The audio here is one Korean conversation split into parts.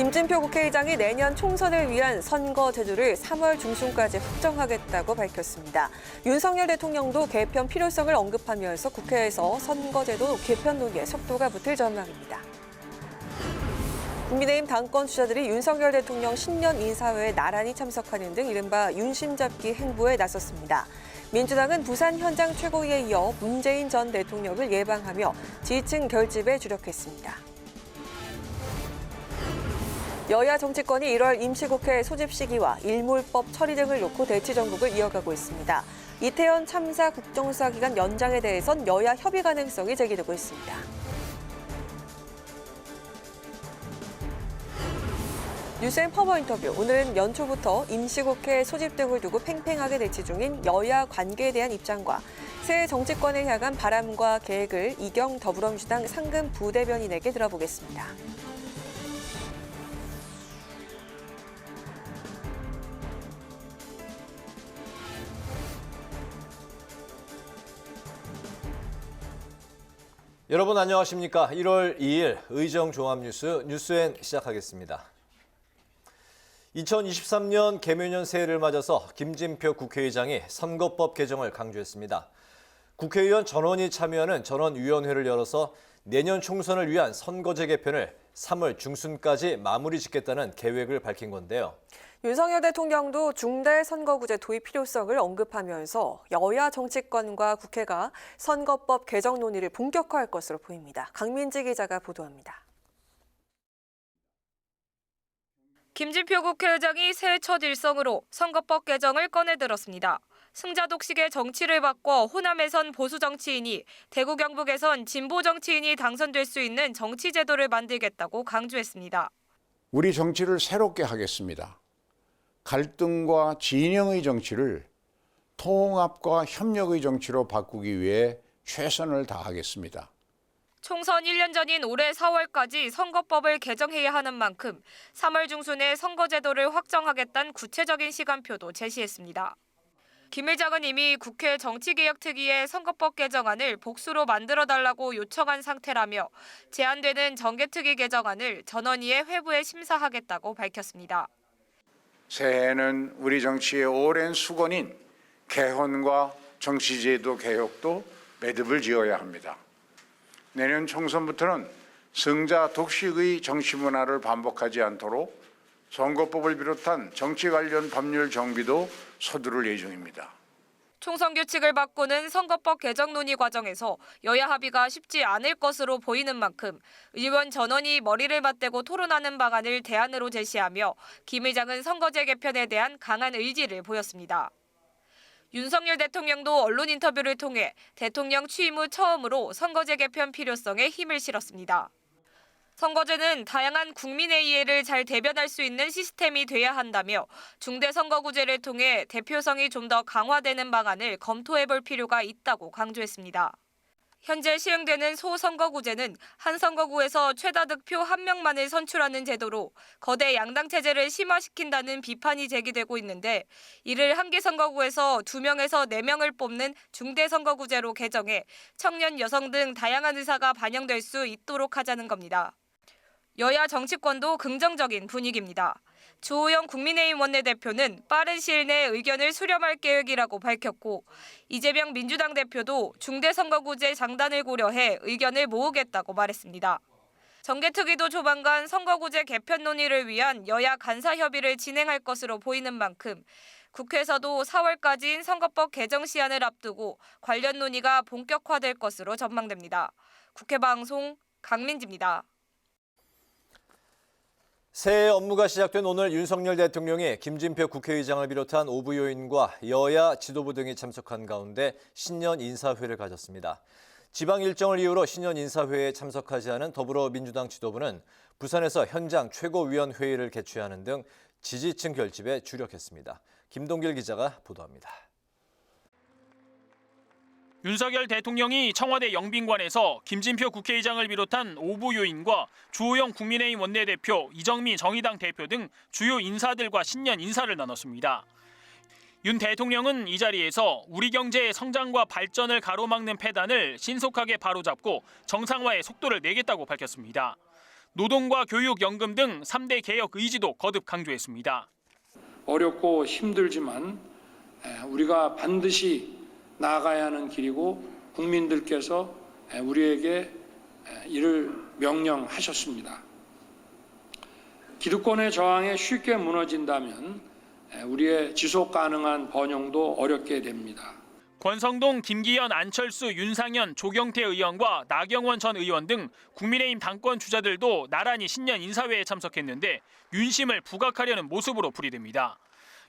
김진표 국회의장이 내년 총선을 위한 선거 제도를 3월 중순까지 확정하겠다고 밝혔습니다. 윤석열 대통령도 개편 필요성을 언급하면서 국회에서 선거제도 개편 논의에 속도가 붙을 전망입니다. 국민의힘 당권 주자들이 윤석열 대통령 신년 인사회에 나란히 참석하는 등 이른바 윤심잡기 행보에 나섰습니다. 민주당은 부산 현장 최고위에 이어 문재인 전 대통령을 예방하며 지지층 결집에 주력했습니다. 여야 정치권이 1월 임시국회 소집 시기와 일몰법 처리 등을 놓고 대치 전국을 이어가고 있습니다. 이태원 참사 국정수사 기간 연장에 대해선 여야 협의 가능성이 제기되고 있습니다. 뉴스앤 퍼머 인터뷰. 오늘은 연초부터 임시국회 소집 등을 두고 팽팽하게 대치 중인 여야 관계에 대한 입장과 새 정치권을 향한 바람과 계획을 이경 더불어민주당 상금 부대변인에게 들어보겠습니다. 여러분 안녕하십니까? 1월 2일 의정종합뉴스 뉴스엔 시작하겠습니다. 2023년 개묘년 새해를 맞아서 김진표 국회의장이 선거법 개정을 강조했습니다. 국회의원 전원이 참여하는 전원위원회를 열어서 내년 총선을 위한 선거제 개편을 3월 중순까지 마무리 짓겠다는 계획을 밝힌 건데요. 윤석열 대통령도 중대 선거구제 도입 필요성을 언급하면서 여야 정치권과 국회가 선거법 개정 논의를 본격화할 것으로 보입니다. 강민지 기자가 보도합니다. 김진표 국회의장이 새해 첫 일성으로 선거법 개정을 꺼내들었습니다. 승자 독식의 정치를 바꿔 호남에선 보수 정치인이, 대구 경북에선 진보 정치인이 당선될 수 있는 정치 제도를 만들겠다고 강조했습니다. 우리 정치를 새롭게 하겠습니다. 갈등과 진영의 정치를 통합과 협력의 정치로 바꾸기 위해 최선을 다하겠습니다. 총선 1년 전인 올해 4월까지 선거법을 개정해야 하는 만큼 3월 중순에 선거제도를 확정하겠다는 구체적인 시간표도 제시했습니다. 김 의장은 이미 국회 정치개혁특위에 선거법 개정안을 복수로 만들어달라고 요청한 상태라며 제안되는 정개특위 개정안을 전원위의 회부에 심사하겠다고 밝혔습니다. 새해에는 우리 정치의 오랜 수건인 개헌과 정치제도 개혁도 매듭을 지어야 합니다. 내년 총선부터는 승자 독식의 정치 문화를 반복하지 않도록 선거법을 비롯한 정치 관련 법률 정비도 서두를 예정입니다. 총선 규칙을 바꾸는 선거법 개정 논의 과정에서 여야 합의가 쉽지 않을 것으로 보이는 만큼 의원 전원이 머리를 맞대고 토론하는 방안을 대안으로 제시하며 김 의장은 선거제 개편에 대한 강한 의지를 보였습니다. 윤석열 대통령도 언론 인터뷰를 통해 대통령 취임 후 처음으로 선거제 개편 필요성에 힘을 실었습니다. 선거제는 다양한 국민의 이해를 잘 대변할 수 있는 시스템이 돼야 한다며 중대선거구제를 통해 대표성이 좀 더 강화되는 방안을 검토해볼 필요가 있다고 강조했습니다. 현재 시행되는 소선거구제는 한 선거구에서 최다 득표 1명만을 선출하는 제도로 거대 양당 체제를 심화시킨다는 비판이 제기되고 있는데 이를 한 개 선거구에서 2명에서 4명을 뽑는 중대선거구제로 개정해 청년, 여성 등 다양한 의사가 반영될 수 있도록 하자는 겁니다. 여야 정치권도 긍정적인 분위기입니다. 주호영 국민의힘 원내대표는 빠른 시일 내에 의견을 수렴할 계획이라고 밝혔고 이재명 민주당 대표도 중대선거구제 장단을 고려해 의견을 모으겠다고 말했습니다. 정개특위도 조만간 선거구제 개편 논의를 위한 여야 간사협의를 진행할 것으로 보이는 만큼 국회에서도 4월까지인 선거법 개정 시한을 앞두고 관련 논의가 본격화될 것으로 전망됩니다. 국회방송 강민지입니다. 새해 업무가 시작된 오늘 윤석열 대통령이 김진표 국회의장을 비롯한 오부 요인과 여야 지도부 등이 참석한 가운데 신년 인사회를 가졌습니다. 지방 일정을 이유로 신년 인사회에 참석하지 않은 더불어민주당 지도부는 부산에서 현장 최고위원회의를 개최하는 등 지지층 결집에 주력했습니다. 김동길 기자가 보도합니다. 윤석열 대통령이 청와대 영빈관에서 김진표 국회의장을 비롯한 오부 요인과 주호영 국민의힘 원내대표, 이정미 정의당 대표 등 주요 인사들과 신년 인사를 나눴습니다. 윤 대통령은 이 자리에서 우리 경제의 성장과 발전을 가로막는 폐단을 신속하게 바로잡고 정상화의 속도를 내겠다고 밝혔습니다. 노동과 교육, 연금 등 3대 개혁 의지도 거듭 강조했습니다. 어렵고 힘들지만 우리가 반드시 나아가야 하는 길이고 국민들께서 우리에게 이를 명령하셨습니다. 기득권의 저항에 쉽게 무너진다면 우리의 지속 가능한 번영도 어렵게 됩니다. 권성동, 김기현, 안철수, 윤상현, 조경태 의원과 나경원 전 의원 등 국민의힘 당권 주자들도 나란히 신년 인사회에 참석했는데 윤심을 부각하려는 모습으로 풀이됩니다.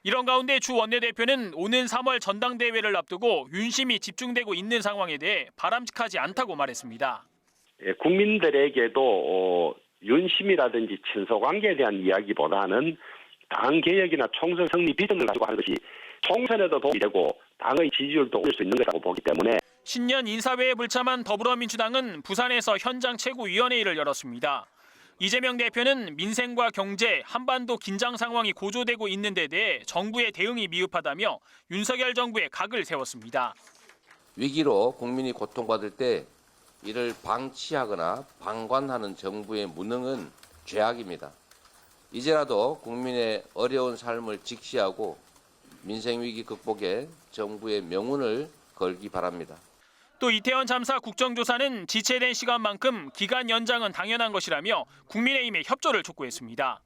이런 가운데 주 원내대표는 오는 3월 전당대회를 앞두고 윤심이 집중되고 있는 상황에 대해 바람직하지 않다고 말했습니다. 국민들에게도 윤심이라든지 친소관계에 대한 이야기보다는 당 개혁이나 총선 승리 비전을 가지고 하는 것이 총선에도 도움이 되고 당의 지지율도 올릴 수 있는 것이라고 보기 때문에 신년 인사회에 불참한 더불어민주당은 부산에서 현장 최고위원회의를 열었습니다. 이재명 대표는 민생과 경제, 한반도 긴장 상황이 고조되고 있는 데 대해 정부의 대응이 미흡하다며 윤석열 정부의 각을 세웠습니다. 위기로 국민이 고통받을 때 이를 방치하거나 방관하는 정부의 무능은 죄악입니다. 이제라도 국민의 어려운 삶을 직시하고 민생위기 극복에 정부의 명운을 걸기 바랍니다. 또 이태원 참사 국정조사는 지체된 시간만큼 기간 연장은 당연한 것이라며 국민의힘의 협조를 촉구했습니다.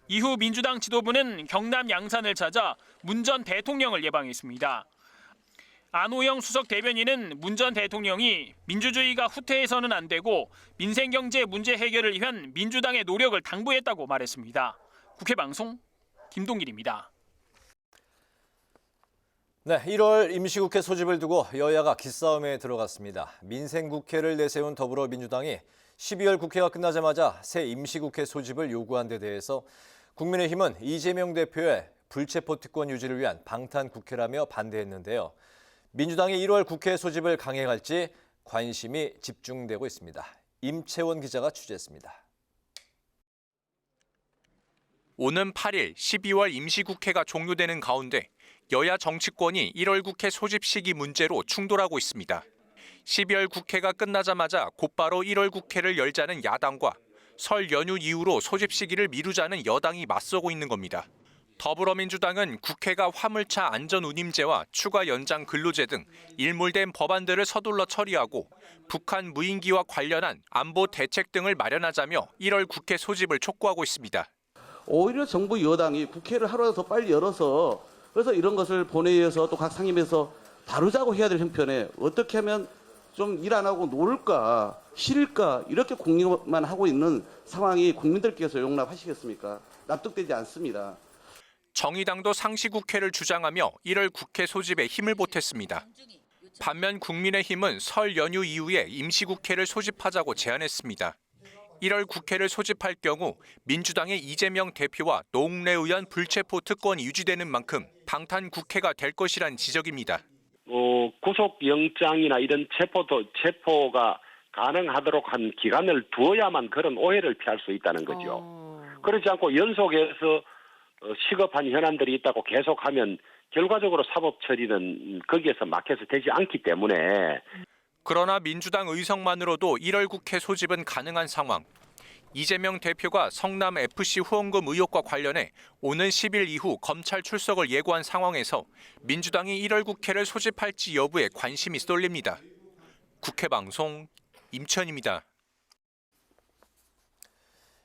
이후 민주당 지도부는 경남 양산을 찾아 문 전 대통령을 예방했습니다. 안호영 수석 대변인은 문 전 대통령이 민주주의가 후퇴해서는 안 되고 민생경제 문제 해결을 위한 민주당의 노력을 당부했다고 말했습니다. 국회 방송 김동길입니다. 네, 1월 임시국회 소집을 두고 여야가 기싸움에 들어갔습니다. 민생국회를 내세운 더불어민주당이 12월 국회가 끝나자마자 새 임시국회 소집을 요구한 데 대해서 국민의힘은 이재명 대표의 불체포 특권 유지를 위한 방탄국회라며 반대했는데요. 민주당이 1월 국회 소집을 강행할지 관심이 집중되고 있습니다. 임채원 기자가 취재했습니다. 오는 8일 12월 임시국회가 종료되는 가운데 여야 정치권이 1월 국회 소집 시기 문제로 충돌하고 있습니다. 12월 국회가 끝나자마자 곧바로 1월 국회를 열자는 야당과 설 연휴 이후로 소집 시기를 미루자는 여당이 맞서고 있는 겁니다. 더불어민주당은 국회가 화물차 안전운임제와 추가 연장 근로제 등 일몰된 법안들을 서둘러 처리하고 북한 무인기와 관련한 안보 대책 등을 마련하자며 1월 국회 소집을 촉구하고 있습니다. 오히려 정부 여당이 국회를 하루라도 더 빨리 열어서 그래서 이런 것을 본회의에서 또 각 상임에서 다루자고 해야 될 형편에 어떻게 하면 좀 일 안 하고 놀까, 싫을까 이렇게 공격만 하고 있는 상황이 국민들께서 용납하시겠습니까? 납득되지 않습니다. 정의당도 상시국회를 주장하며 1월 국회 소집에 힘을 보탰습니다. 반면 국민의힘은 설 연휴 이후에 임시국회를 소집하자고 제안했습니다. 1월 국회를 소집할 경우 민주당의 이재명 대표와 노웅래 의원 불체포 특권이 유지되는 만큼 방탄 국회가 될 것이란 지적입니다. 구속영장이나 이런 체포가 가능하도록 한 기간을 두어야만 그런 오해를 피할 수 있다는 거죠. 그렇지 않고 연속해서 시급한 현안들이 있다고 계속하면 결과적으로 사법 처리는 거기에서 막혀서 되지 않기 때문에 그러나 민주당 의석만으로도 1월 국회 소집은 가능한 상황. 이재명 대표가 성남 FC 후원금 의혹과 관련해 오는 10일 이후 검찰 출석을 예고한 상황에서 민주당이 1월 국회를 소집할지 여부에 관심이 쏠립니다. 국회 방송 임천입니다.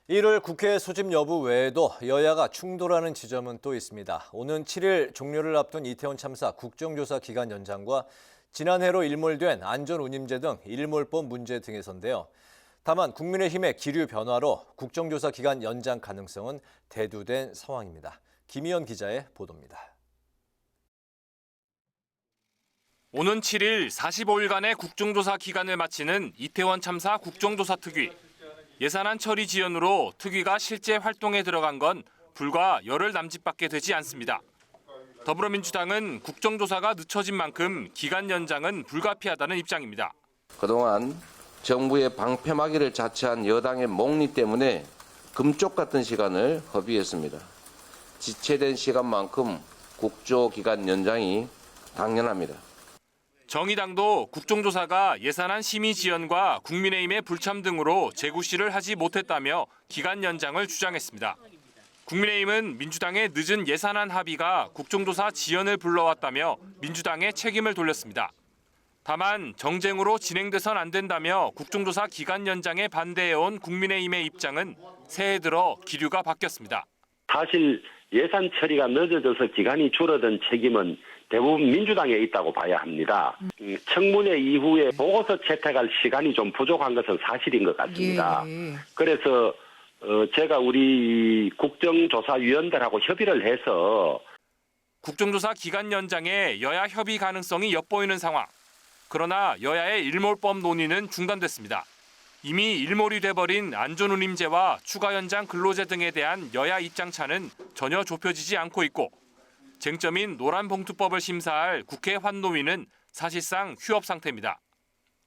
1월 국회 소집 여부 외에도 여야가 충돌하는 지점은 또 있습니다. 오는 7일 종료를 앞둔 이태원 참사 국정조사 기간 연장과 지난해로 일몰된 안전운임제 등 일몰법 문제 등에서인데요. 다만 국민의힘의 기류 변화로 국정조사 기간 연장 가능성은 대두된 상황입니다. 김희연 기자의 보도입니다. 오는 7일 45일간의 국정조사 기간을 마치는 이태원 참사 국정조사 특위. 예산안 처리 지연으로 특위가 실제 활동에 들어간 건 불과 열흘 남짓밖에 되지 않습니다. 더불어민주당은 국정조사가 늦춰진 만큼 기간 연장은 불가피하다는 입장입니다. 그동안 정부의 방패막이를 자처한 여당의 몽리 때문에 금쪽 같은 시간을 허비했습니다. 지체된 시간만큼 국조 기간 연장이 당연합니다. 정의당도 국정조사가 예산안 심의 지연과 국민의힘의 불참 등으로 재구시를 하지 못했다며 기간 연장을 주장했습니다. 국민의힘은 민주당의 늦은 예산안 합의가 국정조사 지연을 불러왔다며 민주당에 책임을 돌렸습니다. 다만 정쟁으로 진행돼선 안 된다며 국정조사 기간 연장에 반대해온 국민의힘의 입장은 새해 들어 기류가 바뀌었습니다. 사실 예산 처리가 늦어져서 기간이 줄어든 책임은 대부분 민주당에 있다고 봐야 합니다. 청문회 이후에 보고서 채택할 시간이 좀 부족한 것은 사실인 것 같습니다. 그래서 제가 우리 국정조사위원들하고 협의를 해서 국정조사 기간 연장에 여야 협의 가능성이 엿보이는 상황. 그러나 여야의 일몰법 논의는 중단됐습니다. 이미 일몰이 돼버린 안전운임제와 추가 연장 근로제 등에 대한 여야 입장차는 전혀 좁혀지지 않고 있고 쟁점인 노란봉투법을 심사할 국회 환노위는 사실상 휴업 상태입니다.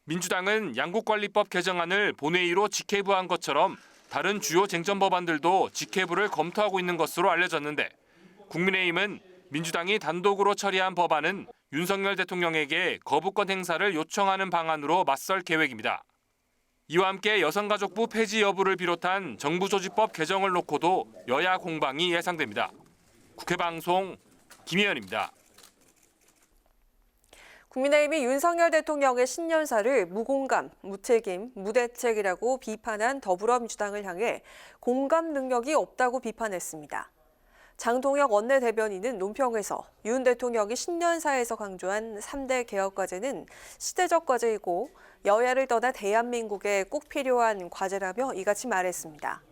민주당은 양국관리법 개정안을 본회의로 직회부한 것처럼 다른 주요 쟁점 법안들도 직회부를 검토하고 있는 것으로 알려졌는데 국민의힘은 민주당이 단독으로 처리한 법안은 윤석열 대통령에게 거부권 행사를 요청하는 방안으로 맞설 계획입니다. 이와 함께 여성가족부 폐지 여부를 비롯한 정부조직법 개정을 놓고도 여야 공방이 예상됩니다. 국회방송 김희연입니다. 국민의힘이 윤석열 대통령의 신년사를 무공감, 무책임, 무대책이라고 비판한 더불어민주당을 향해 공감 능력이 없다고 비판했습니다. 장동혁 원내대변인은 논평에서 윤 대통령이 신년사에서 강조한 3대 개혁과제는 시대적 과제이고 여야를 떠나 대한민국에 꼭 필요한 과제라며 이같이 말했습니다.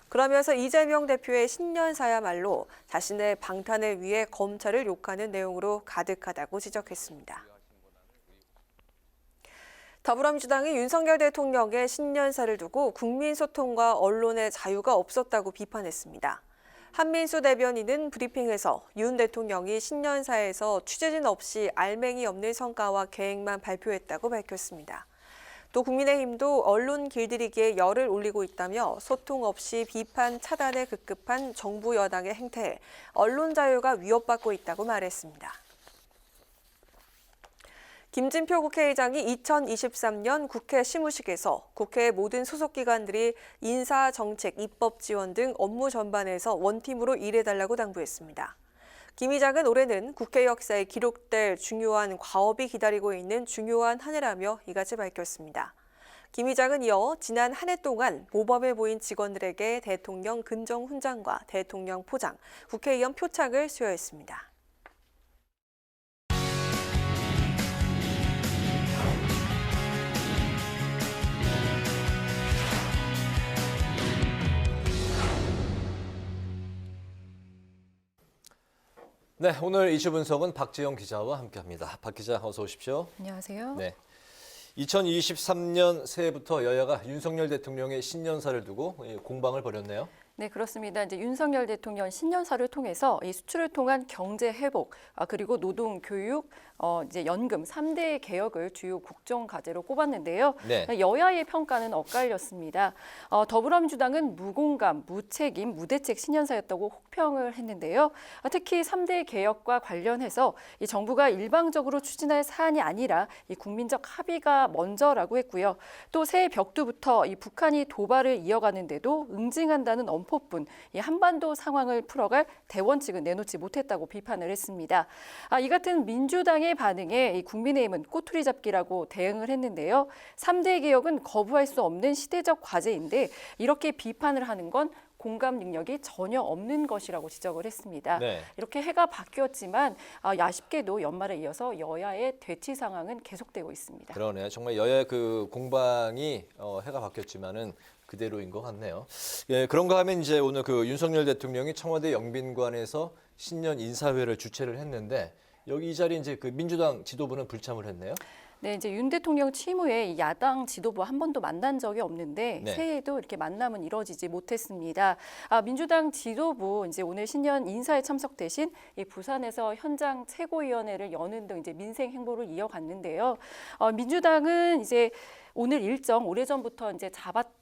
그러면서 이재명 대표의 신년사야말로 자신의 방탄을 위해 검찰을 욕하는 내용으로 가득하다고 지적했습니다. 더불어민주당이 윤석열 대통령의 신년사를 두고 국민 소통과 언론의 자유가 없었다고 비판했습니다. 한민수 대변인은 브리핑에서 윤 대통령이 신년사에서 취재진 없이 알맹이 없는 성과와 계획만 발표했다고 밝혔습니다. 또 국민의힘도 언론 길들이기에 열을 올리고 있다며 소통 없이 비판 차단에 급급한 정부 여당의 행태에 언론 자유가 위협받고 있다고 말했습니다. 김진표 국회의장이 2023년 국회 시무식에서 국회 모든 소속기관들이 인사, 정책, 입법 지원 등 업무 전반에서 원팀으로 일해달라고 당부했습니다. 김 의장은 올해는 국회 역사에 기록될 중요한 과업이 기다리고 있는 중요한 한 해라며 이같이 밝혔습니다. 김 의장은 이어 지난 한 해 동안 모범해 보인 직원들에게 대통령 근정 훈장과 대통령 포장, 국회의원 표창을 수여했습니다. 네, 오늘 이슈 분석은 박지영 기자와 함께합니다. 박 기자, 어서 오십시오. 안녕하세요. 네, 2023년 새해부터 여야가 윤석열 대통령의 신년사를 두고 공방을 벌였네요. 네, 그렇습니다. 이제 윤석열 대통령 신년사를 통해서 이 수출을 통한 경제 회복, 그리고 노동, 교육, 이제 연금 3대 개혁을 주요 국정 과제로 꼽았는데요. 네. 여야의 평가는 엇갈렸습니다. 더불어민주당은 무공감, 무책임, 무대책 신년사였다고 혹평을 했는데요. 특히 3대 개혁과 관련해서 이 정부가 일방적으로 추진할 사안이 아니라 이 국민적 합의가 먼저라고 했고요. 또 새해 벽두부터 이 북한이 도발을 이어가는데도 응징한다는 엄포뿐 이 한반도 상황을 풀어갈 대원칙은 내놓지 못했다고 비판을 했습니다. 이 같은 민주당의 반응에 이 국민의힘은 꼬투리 잡기라고 대응을 했는데요. 3대 개혁은 거부할 수 없는 시대적 과제인데 이렇게 비판을 하는 건 공감 능력이 전혀 없는 것이라고 지적을 했습니다. 네. 이렇게 해가 바뀌었지만 아쉽게도 연말에 이어서 여야의 대치 상황은 계속되고 있습니다. 그러네요. 정말 여야의 그 공방이 해가 바뀌었지만은 그대로인 것 같네요. 예, 그런가 하면 이제 오늘 그 윤석열 대통령이 청와대 영빈관에서 신년 인사회를 주최를 했는데 여기 이 자리에 이제 그 민주당 지도부는 불참을 했네요. 네, 이제 윤 대통령 취임후에 야당 지도부 한 번도 만난 적이 없는데 네. 새해에도 이렇게 만남은 이뤄지지 못했습니다. 민주당 지도부 이제 오늘 신년 인사에 참석 대신 이 부산에서 현장 최고위원회를 여는 등 이제 민생 행보를 이어갔는데요. 민주당은 이제 오늘 일정 오래전부터 이제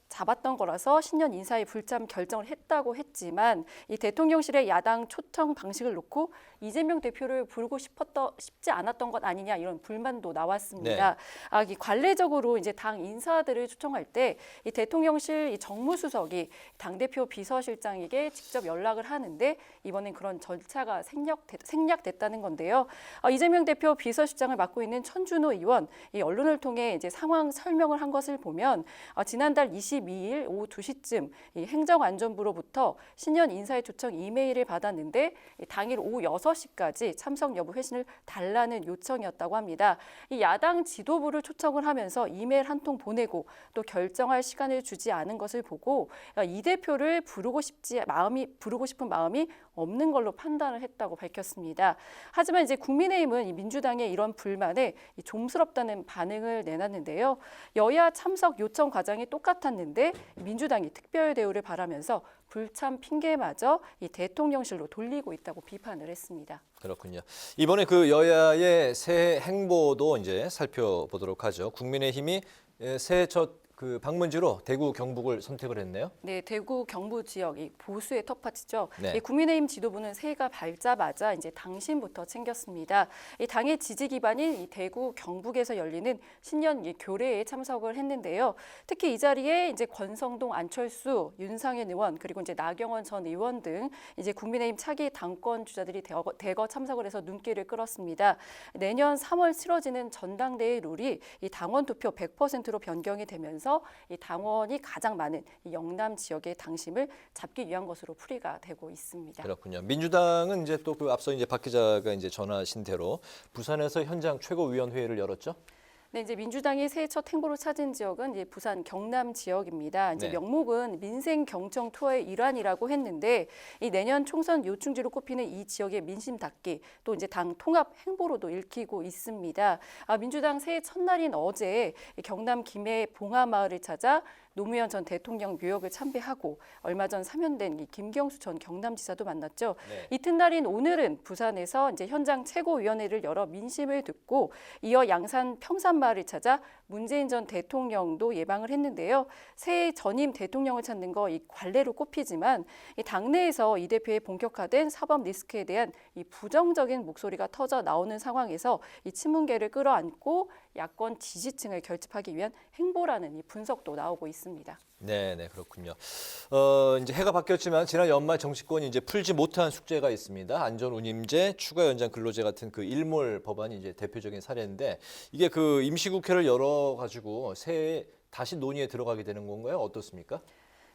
잡았던 거라서 신년 인사에 불참 결정을 했다고 했지만 이 대통령실의 야당 초청 방식을 놓고 이재명 대표를 부르고 싶지 않았던 것 아니냐 이런 불만도 나왔습니다. 네. 이 관례적으로 이제 당 인사들을 초청할 때 이 대통령실 이 정무수석이 당대표 비서실장에게 직접 연락을 하는데 이번엔 그런 절차가 생략됐다는 건데요. 이재명 대표 비서실장을 맡고 있는 천준호 의원 이 언론을 통해 이제 상황 설명을 한 것을 보면 지난달 22일 오후 2시쯤 이 행정안전부로부터 신년 인사의 초청 이메일을 받았는데 당일 오후 6시까지 참석 여부 회신을 달라는 요청이었다고 합니다. 이 야당 지도부를 초청을 하면서 이메일 한 통 보내고 또 결정할 시간을 주지 않은 것을 보고 이 대표를 부르고 싶은 마음이 없는 걸로 판단을 했다고 밝혔습니다. 하지만 이제 국민의힘은 이 민주당의 이런 불만에 좀스럽다는 반응을 내놨는데요. 여야 참석 요청 과정이 똑같았는데 민주당이 특별 대우를 바라면서 불참 핑계마저 이 대통령실로 돌리고 있다고 비판을 했습니다. 그렇군요. 이번에 그 여야의 새 행보도 이제 살펴보도록 하죠. 국민의힘이 새해 첫 그 방문지로 대구 경북을 선택을 했네요. 네, 대구 경북 지역이 보수의 텃밭이죠. 네. 국민의힘 지도부는 새해가 밝자마자 이제 당신부터 챙겼습니다. 이 당의 지지 기반인 이 대구 경북에서 열리는 신년 교례에 참석을 했는데요. 특히 이 자리에 이제 권성동, 안철수, 윤상현 의원 그리고 이제 나경원 전 의원 등 이제 국민의힘 차기 당권 주자들이 대거 참석을 해서 눈길을 끌었습니다. 내년 3월 치러지는 전당대회 룰이 이 당원 투표 100%로 변경이 되면서 이 당원이 가장 많은 이 영남 지역의 당심을 잡기 위한 것으로 풀이가 되고 있습니다. 그렇군요. 민주당은 이제 또 그 앞서 이제 박 기자가 이제 전하신 대로 부산에서 현장 최고위원회의를 열었죠. 네, 이제 민주당이 새해 첫 행보를 찾은 지역은 이제 부산 경남 지역입니다. 이제 네. 명목은 민생 경청 투어의 일환이라고 했는데 이 내년 총선 요충지로 꼽히는 이 지역의 민심 닫기 또 이제 당 통합 행보로도 읽히고 있습니다. 민주당 새해 첫날인 어제 경남 김해 봉하마을을 찾아 노무현 전 대통령 묘역을 참배하고 얼마 전 사면된 이 김경수 전 경남지사도 만났죠. 네. 이튿날인 오늘은 부산에서 이제 현장 최고위원회를 열어 민심을 듣고 이어 양산 평산마을을 찾아 문재인 전 대통령도 예방을 했는데요. 새해 전임 대통령을 찾는 거 이 관례로 꼽히지만 이 당내에서 이 대표의 본격화된 사법 리스크에 대한 이 부정적인 목소리가 터져 나오는 상황에서 이 친문계를 끌어안고 야권 지지층을 결집하기 위한 행보라는 이 분석도 나오고 있습니다. 네, 그렇군요. 이제 해가 바뀌었지만 지난 연말 정치권이 이제 풀지 못한 숙제가 있습니다. 안전운임제, 추가 연장 근로제 같은 그 일몰 법안이 이제 대표적인 사례인데 이게 그 임시국회를 열어가지고 새해 다시 논의에 들어가게 되는 건가요? 어떻습니까?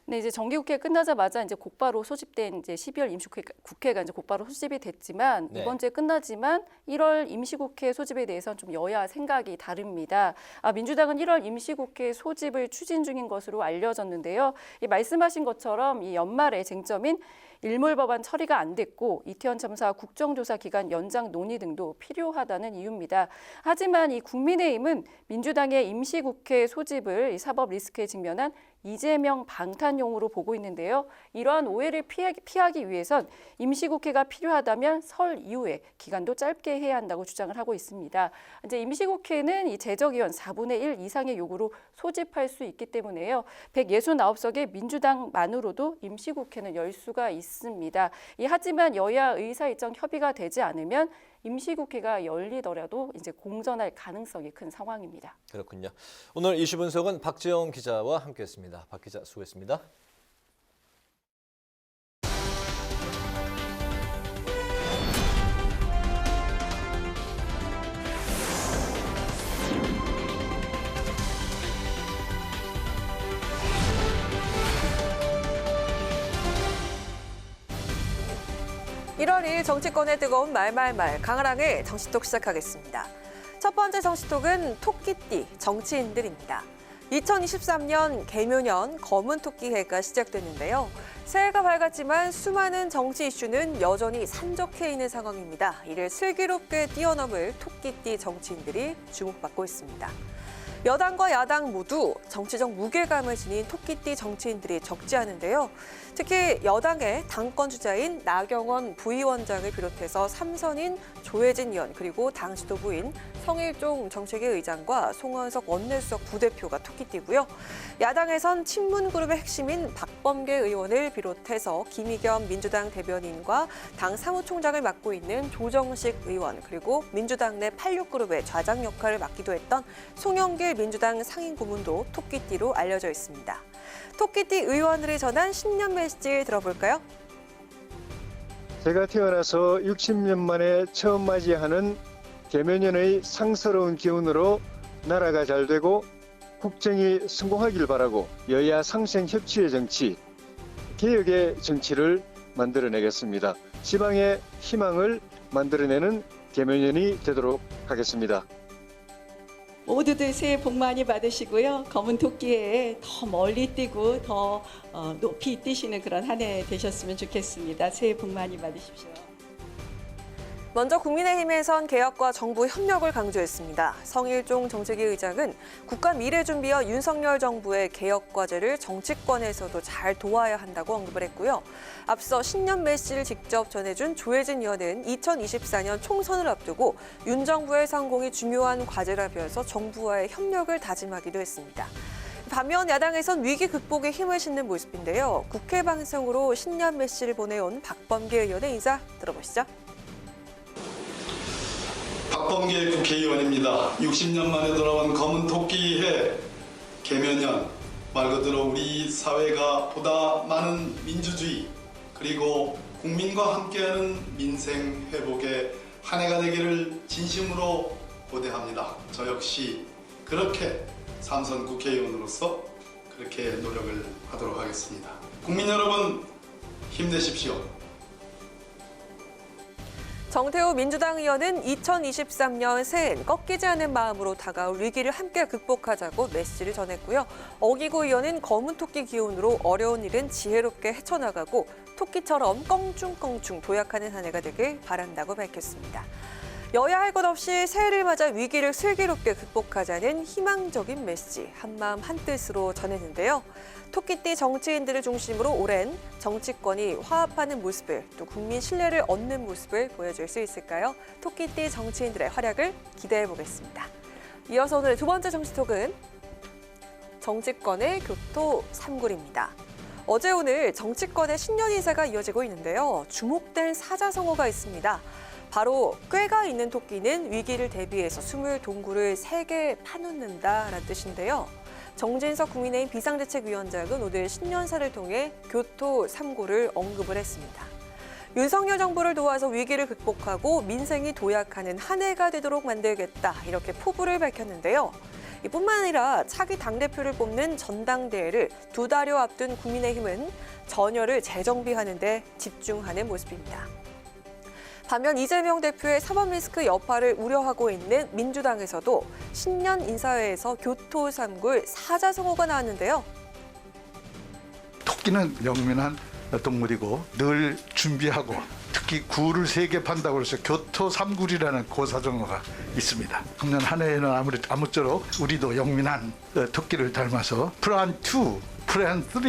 네, 이제 정기국회 끝나자마자 이제 곧바로 소집된 이제 12월 임시국회가 이제 곧바로 소집이 됐지만 네. 이번 주에 끝나지만 1월 임시국회 소집에 대해서는 좀 여야 생각이 다릅니다. 민주당은 1월 임시국회 소집을 추진 중인 것으로 알려졌는데요. 말씀하신 것처럼 이 연말의 쟁점인 일몰 법안 처리가 안 됐고 이태원 참사 국정조사 기간 연장 논의 등도 필요하다는 이유입니다. 하지만 이 국민의힘은 민주당의 임시국회 소집을 이 사법 리스크에 직면한 이재명 방탄용으로 보고 있는데요. 이러한 오해를 피하기 위해선 임시국회가 필요하다면 설 이후에 기간도 짧게 해야 한다고 주장을 하고 있습니다. 이제 임시국회는 이 재적의원 4분의 1 이상의 요구로 소집할 수 있기 때문에요. 169석의 민주당만으로도 임시국회는 열 수가 있습니다. 하지만 여야 의사일정 협의가 되지 않으면 임시국회가 열리더라도 이제 공전할 가능성이 큰 상황입니다. 그렇군요. 오늘 이슈 분석은 박지영 기자와 함께했습니다. 박 기자 수고했습니다. (1월 2일) 정치권의 뜨거운 말말말 강하랑의 정치톡 시작하겠습니다. 첫 번째 정치톡은 토끼띠 정치인들입니다. 2023년 개묘년 검은 토끼 해가 시작됐는데요. 새해가 밝았지만 수많은 정치 이슈는 여전히 산적해 있는 상황입니다. 이를 슬기롭게 뛰어넘을 토끼띠 정치인들이 주목받고 있습니다. 여당과 야당 모두 정치적 무게감을 지닌 토끼띠 정치인들이 적지 않은데요. 특히 여당의 당권 주자인 나경원 부위원장을 비롯해서 3선인 조혜진 의원 그리고 당 지도부인 성일종 정책위 의장과 송원석 원내수석 부대표가 토끼띠고요. 야당에선 친문그룹의 핵심인 박범계 의원을 비롯해서 김의겸 민주당 대변인과 당 사무총장을 맡고 있는 조정식 의원 그리고 민주당 내 86그룹의 좌장 역할을 맡기도 했던 송영길 민주당 상임고문도 토끼띠로 알려져 있습니다. 토끼띠 의원들이 전한 신년 메시지 들어볼까요? 제가 태어나서 60년 만에 처음 맞이하는 개면연의 상스러운 기운으로 나라가 잘 되고 국정이 성공하길 바라고 여야 상생 협치의 정치, 개혁의 정치를 만들어내겠습니다. 지방의 희망을 만들어내는 개면연이 되도록 하겠습니다. 모두들 새해 복 많이 받으시고요. 검은 토끼에 더 멀리 뛰고 더 높이 뛰시는 그런 한 해 되셨으면 좋겠습니다. 새해 복 많이 받으십시오. 먼저 국민의힘에선 개혁과 정부 협력을 강조했습니다. 성일종 정책위 의장은 국가 미래준비와 윤석열 정부의 개혁 과제를 정치권에서도 잘 도와야 한다고 언급을 했고요. 앞서 신년 메시지를 직접 전해준 조혜진 의원은 2024년 총선을 앞두고 윤 정부의 성공이 중요한 과제라면서 정부와의 협력을 다짐하기도 했습니다. 반면 야당에선 위기 극복에 힘을 싣는 모습인데요. 국회 방송으로 신년 메시지를 보내온 박범계 의원의 인사 들어보시죠. 박범계 국회의원입니다. 60년 만에 돌아온 검은 토끼해 개면연, 말 그대로 우리 사회가 보다 많은 민주주의 그리고 국민과 함께하는 민생 회복의 한 해가 되기를 진심으로 고대합니다. 저 역시 그렇게 삼선 국회의원으로서 그렇게 노력을 하도록 하겠습니다. 국민 여러분 힘내십시오. 정태호 민주당 의원은 2023년 새해엔 꺾이지 않은 마음으로 다가올 위기를 함께 극복하자고 메시지를 전했고요. 어기구 의원은 검은 토끼 기운으로 어려운 일은 지혜롭게 헤쳐나가고 토끼처럼 껑충껑충 도약하는 한 해가 되길 바란다고 밝혔습니다. 여야 할 것 없이 새해를 맞아 위기를 슬기롭게 극복하자는 희망적인 메시지 한마음 한뜻으로 전했는데요. 토끼띠 정치인들을 중심으로 오랜 정치권이 화합하는 모습을 또 국민 신뢰를 얻는 모습을 보여줄 수 있을까요? 토끼띠 정치인들의 활약을 기대해 보겠습니다. 이어서 오늘의 두 번째 정치톡은 정치권의 교토 삼굴입니다. 어제 오늘 정치권의 신년 인사가 이어지고 있는데요. 주목된 사자성어가 있습니다. 바로 꾀가 있는 토끼는 위기를 대비해서 숨을 동굴을 3개 파놓는다라는 뜻인데요. 정진석 국민의힘 비상대책위원장은 오늘 신년사를 통해 교토 3구를 언급을 했습니다. 윤석열 정부를 도와서 위기를 극복하고 민생이 도약하는 한 해가 되도록 만들겠다 이렇게 포부를 밝혔는데요. 이뿐만 아니라 차기 당대표를 뽑는 전당대회를 2달여 앞둔 국민의힘은 전열을 재정비하는 데 집중하는 모습입니다. 반면 이재명 대표의 사법 리스크 여파를 우려하고 있는 민주당에서도 신년 인사회에서 교토 삼굴 사자성어가 나왔는데요. 토끼는 영민한 동물이고 늘 준비하고 특히 굴을 3개 판다고 해서 교토 삼굴이라는 고사성어가 있습니다. 작년 한 해에는 아무쪼록 우리도 영민한 토끼를 닮아서 플랜 2, 플랜 3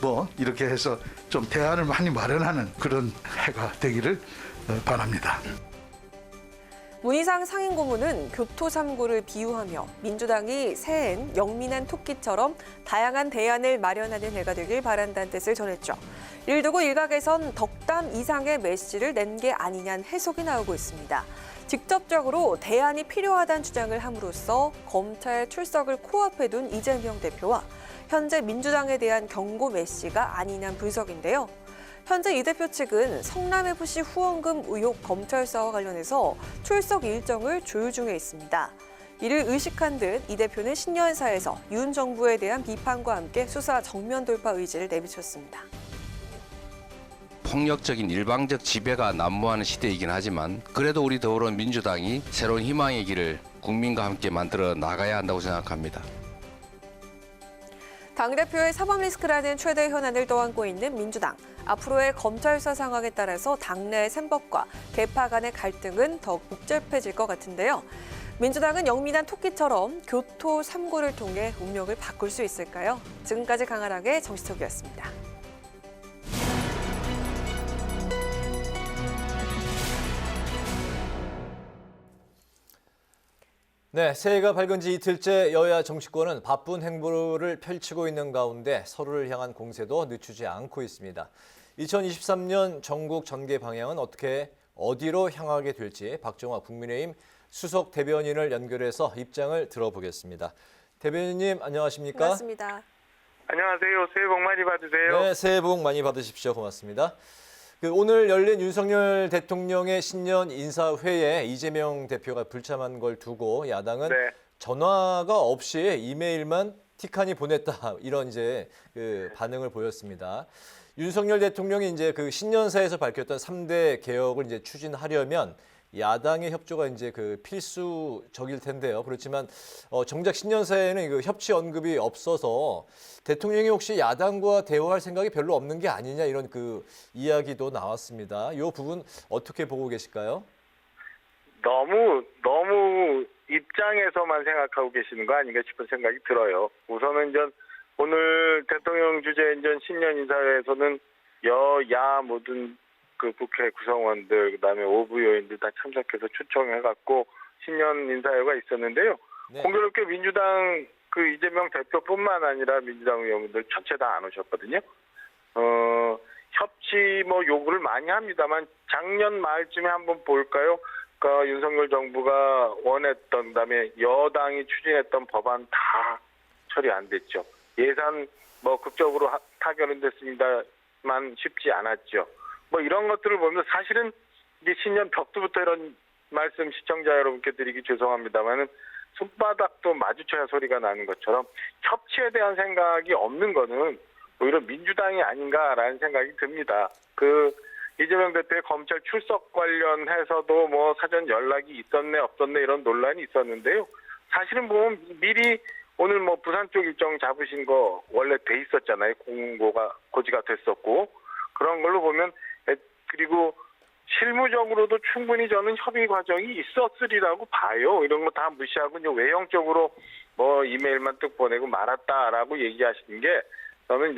뭐 이렇게 해서 좀 대안을 많이 마련하는 그런 해가 되기를 바랍니다. 문희상 상임고문은 교토 삼구를 비유하며 민주당이 새해엔 영민한 토끼처럼 다양한 대안을 마련하는 해가 되길 바란다는 뜻을 전했죠. 이를 두고 일각에선 덕담 이상의 메시지를 낸 게 아니냐는 해석이 나오고 있습니다. 직접적으로 대안이 필요하다는 주장을 함으로써 검찰 출석을 코앞에 둔 이재명 대표와 현재 민주당에 대한 경고 메시지가 아니냐는 분석인데요. 현재 이 대표 측은 성남FC 후원금 의혹 검찰 수사와 관련해서 출석 일정을 조율 중에 있습니다. 이를 의식한 듯 이 대표는 신년사에서 윤 정부에 대한 비판과 함께 수사 정면 돌파 의지를 내비쳤습니다. 폭력적인 일방적 지배가 난무하는 시대이긴 하지만 그래도 우리 더불어민주당이 새로운 희망의 길을 국민과 함께 만들어 나가야 한다고 생각합니다. 당대표의 사법 리스크라는 최대 현안을 떠안고 있는 민주당. 앞으로의 검찰 수사 상황에 따라서 당내 셈법과 개파 간의 갈등은 더 복잡해질 것 같은데요. 민주당은 영민한 토끼처럼 교토 3구를 통해 운명을 바꿀 수 있을까요? 지금까지 강하락의 정치톡이었습니다. 네, 새해가 밝은 지 이틀째 여야 정치권은 바쁜 행보를 펼치고 있는 가운데 서로를 향한 공세도 늦추지 않고 있습니다. 2023년 전국 전개 방향은 어디로 향하게 될지 박정화 국민의힘 수석 대변인을 연결해서 입장을 들어보겠습니다. 대변인님 안녕하십니까? 반갑습니다. 안녕하세요. 새해 복 많이 받으세요. 네, 새해 복 많이 받으십시오. 고맙습니다. 오늘 열린 윤석열 대통령의 신년 인사회에 이재명 대표가 불참한 걸 두고 야당은 네. 전화가 없이 이메일만 틱하니 보냈다 이런 반응을 보였습니다. 윤석열 대통령이 신년사에서 밝혔던 3대 개혁을 추진하려면 야당의 협조가 필수적일 텐데요. 그렇지만 정작 신년사에는 협치 언급이 없어서 대통령이 혹시 야당과 대화할 생각이 별로 없는 게 아니냐 이런 이야기도 나왔습니다. 이 부분 어떻게 보고 계실까요? 너무 입장에서만 생각하고 계시는 거 아닌가 싶은 생각이 들어요. 우선은 오늘 대통령 주재 신년 인사회에서는 여야 모든 국회 구성원들 그다음에 오부 요인들 다 참석해서 초청해갖고 신년 인사회가 있었는데요. 네. 공교롭게 민주당 이재명 대표뿐만 아니라 민주당 의원들 전체 다 안 오셨거든요. 협치 요구를 많이 합니다만 작년 말쯤에 한번 볼까요? 윤석열 정부가 원했던 그다음에 여당이 추진했던 법안 다 처리 안 됐죠. 예산 극적으로 타결은 됐습니다만 쉽지 않았죠. 이런 것들을 보면 사실은 이제 신년 벽두부터 이런 말씀 시청자 여러분께 드리기 죄송합니다만은 손바닥도 마주쳐야 소리가 나는 것처럼 협치에 대한 생각이 없는 거는 오히려 민주당이 아닌가라는 생각이 듭니다. 이재명 대표의 검찰 출석 관련해서도 사전 연락이 있었네 없었네 이런 논란이 있었는데요. 사실은 보면 미리 오늘 부산 쪽 일정 잡으신 거 원래 돼 있었잖아요. 공고가 고지가 됐었고 그런 걸로 보면 그리고 실무적으로도 충분히 저는 협의 과정이 있었으리라고 봐요. 이런 거 다 무시하고 이제 외형적으로 이메일만 뚝 보내고 말았다라고 얘기하시는 게 저는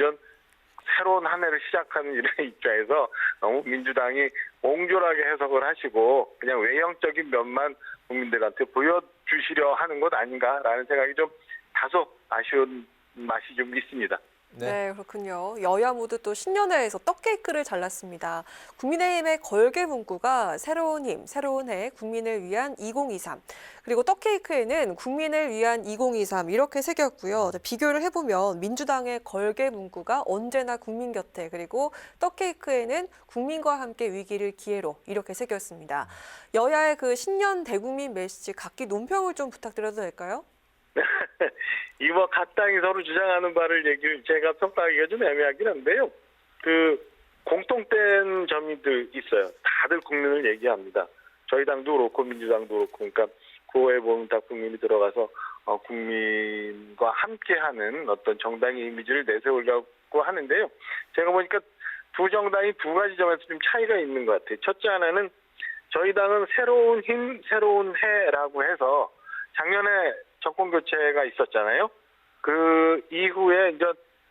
새로운 한 해를 시작하는 이런 입장에서 너무 민주당이 옹졸하게 해석을 하시고 그냥 외형적인 면만 국민들한테 보여주시려 하는 것 아닌가라는 생각이 좀 다소 아쉬운 맛이 좀 있습니다. 네, 그렇군요. 여야 모두 또 신년회에서 떡 케이크를 잘랐습니다. 국민의힘의 걸개 문구가 새로운 힘, 새로운 해, 국민을 위한 2023. 그리고 떡 케이크에는 국민을 위한 2023 이렇게 새겼고요. 비교를 해보면 민주당의 걸개 문구가 언제나 국민 곁에 그리고 떡 케이크에는 국민과 함께 위기를 기회로 이렇게 새겼습니다. 여야의 신년 대국민 메시지 각기 논평을 좀 부탁드려도 될까요? 각 당이 서로 주장하는 바를 제가 평가하기가 좀 애매하긴 한데요. 공통된 점이 있어요. 다들 국민을 얘기합니다. 저희 당도 그렇고 민주당도 그렇고 그러니까 구호에 보면 다 국민이 들어가서 국민과 함께하는 어떤 정당의 이미지를 내세우려고 하는데요. 제가 보니까 두 정당이 두 가지 점에서 좀 차이가 있는 것 같아요. 첫째 하나는 저희 당은 새로운 힘, 새로운 해라고 해서 작년에 정권 교체가 있었잖아요. 그 이후에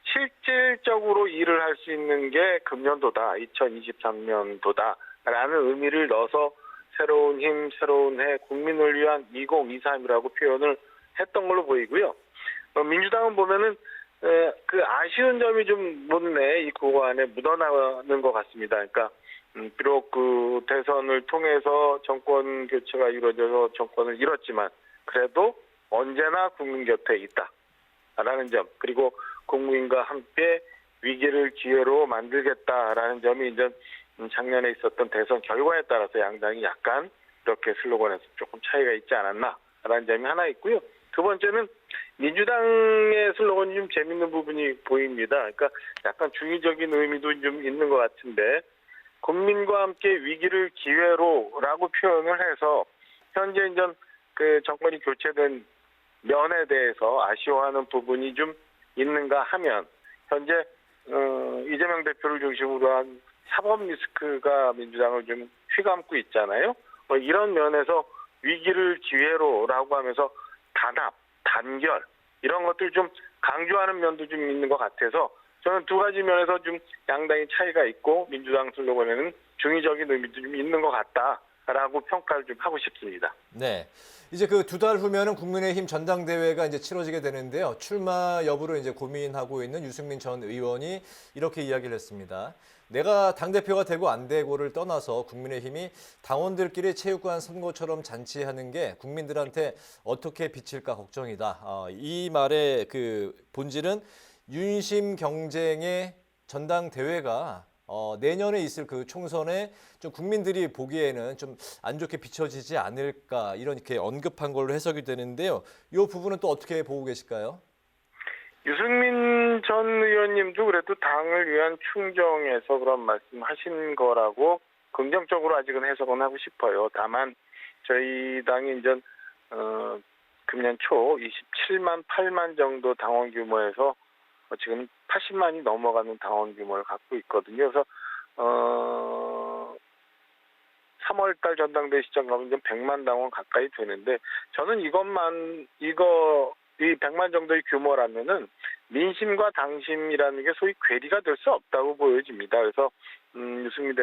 실질적으로 일을 할 수 있는 게 금년도다, 2023년도다라는 의미를 넣어서 새로운 힘, 새로운 해, 국민을 위한 2023이라고 표현을 했던 걸로 보이고요. 민주당은 보면은 아쉬운 점이 좀 묻네, 이 구호 안에 묻어나는 것 같습니다. 그러니까 비록 대선을 통해서 정권 교체가 이루어져서 정권을 잃었지만 그래도 언제나 국민 곁에 있다라는 점, 그리고 국민과 함께 위기를 기회로 만들겠다라는 점이 작년에 있었던 대선 결과에 따라서 양당이 약간 이렇게 슬로건에서 조금 차이가 있지 않았나라는 점이 하나 있고요. 두 번째는 민주당의 슬로건이 좀 재밌는 부분이 보입니다. 그러니까 약간 중의적인 의미도 좀 있는 것 같은데 국민과 함께 위기를 기회로라고 표현을 해서 현재 정권이 교체된 면에 대해서 아쉬워하는 부분이 좀 있는가 하면 현재 이재명 대표를 중심으로 한 사법 리스크가 민주당을 좀 휘감고 있잖아요. 이런 면에서 위기를 기회로라고 하면서 단합, 단결 이런 것들 좀 강조하는 면도 좀 있는 것 같아서 저는 두 가지 면에서 좀 양당의 차이가 있고 민주당 슬로건에는 중의적인 의미도 좀 있는 것 같다. 라고 평가를 좀 하고 싶습니다. 네. 이제 그 2달 후면은 국민의힘 전당대회가 이제 치러지게 되는데요. 출마 여부를 이제 고민하고 있는 유승민 전 의원이 이렇게 이야기를 했습니다. 내가 당대표가 되고 안 되고를 떠나서 국민의힘이 당원들끼리 체육관 선거처럼 잔치하는 게 국민들한테 어떻게 비칠까 걱정이다. 이 말의 그 본질은 윤심 경쟁의 전당대회가 내년에 있을 그 총선에 좀 국민들이 보기에는 좀 안 좋게 비춰지지 않을까 이렇게 언급한 걸로 해석이 되는데요. 이 부분은 또 어떻게 보고 계실까요? 유승민 전 의원님도 그래도 당을 위한 충정에서 그런 말씀하신 거라고 긍정적으로 아직은 해석은 하고 싶어요. 다만 저희 당이 이제 금년 초 27만 8만 정도 당원 규모에서 지금 80만이 넘어가는 당원 규모를 갖고 있거든요. 그래서 3월달 전당대회 시점 가면 이제 100만 당원 가까이 되는데 저는 이 100만 정도의 규모라면은 민심과 당심이라는 게 소위 괴리가 될 수 없다고 보여집니다. 그래서 유승민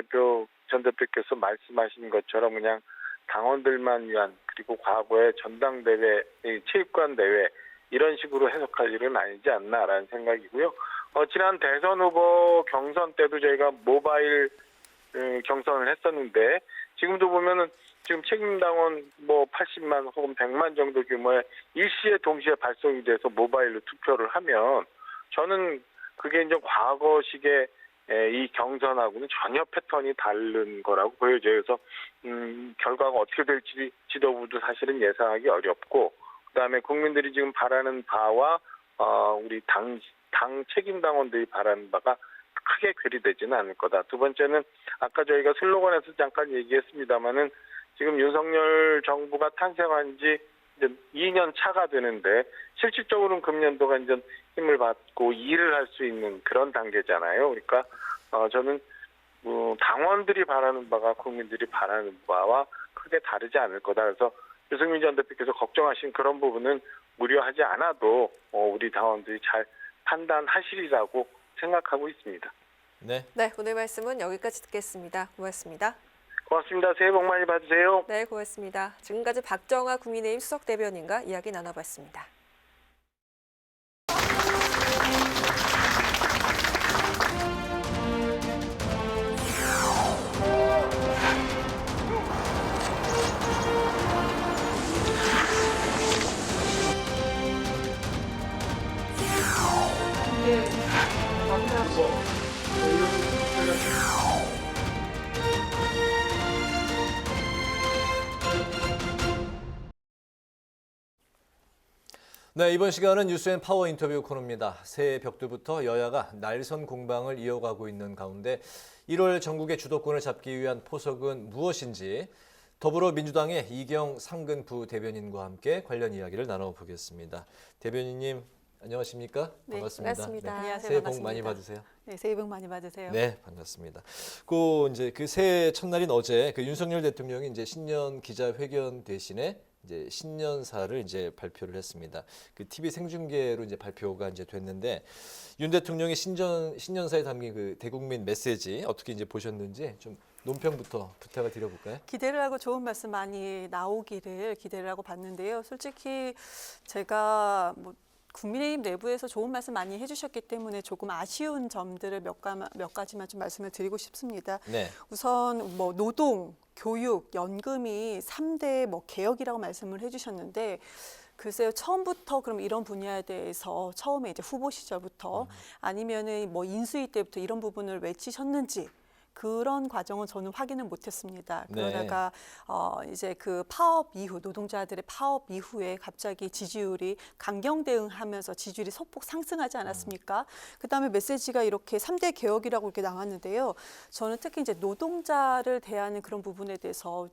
전 대표께서 말씀하신 것처럼 그냥 당원들만 위한 그리고 과거의 전당대회, 체육관 대회 이런 식으로 해석할 일은 아니지 않나라는 생각이고요. 지난 대선 후보 경선 때도 저희가 모바일 경선을 했었는데 지금도 보면은 지금 책임당원 80만 혹은 100만 정도 규모의 일시에 동시에 발송이 돼서 모바일로 투표를 하면 저는 그게 이제 과거식의 이 경선하고는 전혀 패턴이 다른 거라고 보여져요. 그래서 결과가 어떻게 될지 지도부도 사실은 예상하기 어렵고 그다음에 국민들이 지금 바라는 바와 우리 당 책임당원들이 바라는 바가 크게 괴리되지는 않을 거다. 두 번째는 아까 저희가 슬로건에서 잠깐 얘기했습니다마는 지금 윤석열 정부가 탄생한 지 이제 2년 차가 되는데 실질적으로는 금년도가 이제 힘을 받고 일을 할 수 있는 그런 단계잖아요. 그러니까 저는 당원들이 바라는 바가 국민들이 바라는 바와 크게 다르지 않을 거다. 그래서 유승민 전 대표께서 걱정하신 그런 부분은 우려하지 않아도 우리 당원들이 잘 판단하시리라고 생각하고 있습니다. 네, 오늘 말씀은 여기까지 듣겠습니다. 고맙습니다. 고맙습니다. 새해 복 많이 받으세요. 네, 고맙습니다. 지금까지 박정아 국민의힘 수석대변인과 이야기 나눠봤습니다. 네, 이번 시간은 뉴스앤 파워 인터뷰 코너입니다. 새해 벽두부터 여야가 날선 공방을 이어가고 있는 가운데 1월 전국의 주도권을 잡기 위한 포석은 무엇인지 더불어민주당의 이경 상근 부대변인과 함께 관련 이야기를 나눠보겠습니다. 대변인님 안녕하십니까? 네, 반갑습니다. 반갑습니다. 네, 안녕하세요. 새해 반갑습니다. 복 많이 받으세요. 네, 새해 복 많이 받으세요. 네, 반갑습니다. 이제 그 새해 첫날인 어제 그 윤석열 대통령이 이제 신년 기자회견 대신에 이제 신년사를 이제 발표를 했습니다. 그 TV 생중계로 이제 발표가 이제 됐는데 윤 대통령의 신년사에 담긴 그 대국민 메시지 어떻게 이제 보셨는지 좀 논평부터 부탁을 드려볼까요? 기대를 하고 좋은 말씀 많이 나오기를 기대를 하고 봤는데요. 솔직히 제가 국민의힘 내부에서 좋은 말씀 많이 해주셨기 때문에 조금 아쉬운 점들을 몇 가지만 좀 말씀을 드리고 싶습니다. 네. 우선 노동, 교육, 연금이 3대 개혁이라고 말씀을 해주셨는데 글쎄요, 처음부터 그럼 이런 분야에 대해서 처음에 이제 후보 시절부터 아니면은 인수위 때부터 이런 부분을 외치셨는지 그런 과정은 저는 확인을 못했습니다. 그러다가 이제 그 파업 이후 노동자들의 파업 이후에 갑자기 지지율이 강경 대응하면서 지지율이 소폭 상승하지 않았습니까? 그다음에 메시지가 이렇게 3대 개혁이라고 이렇게 나왔는데요. 저는 특히 이제 노동자를 대하는 그런 부분에 대해서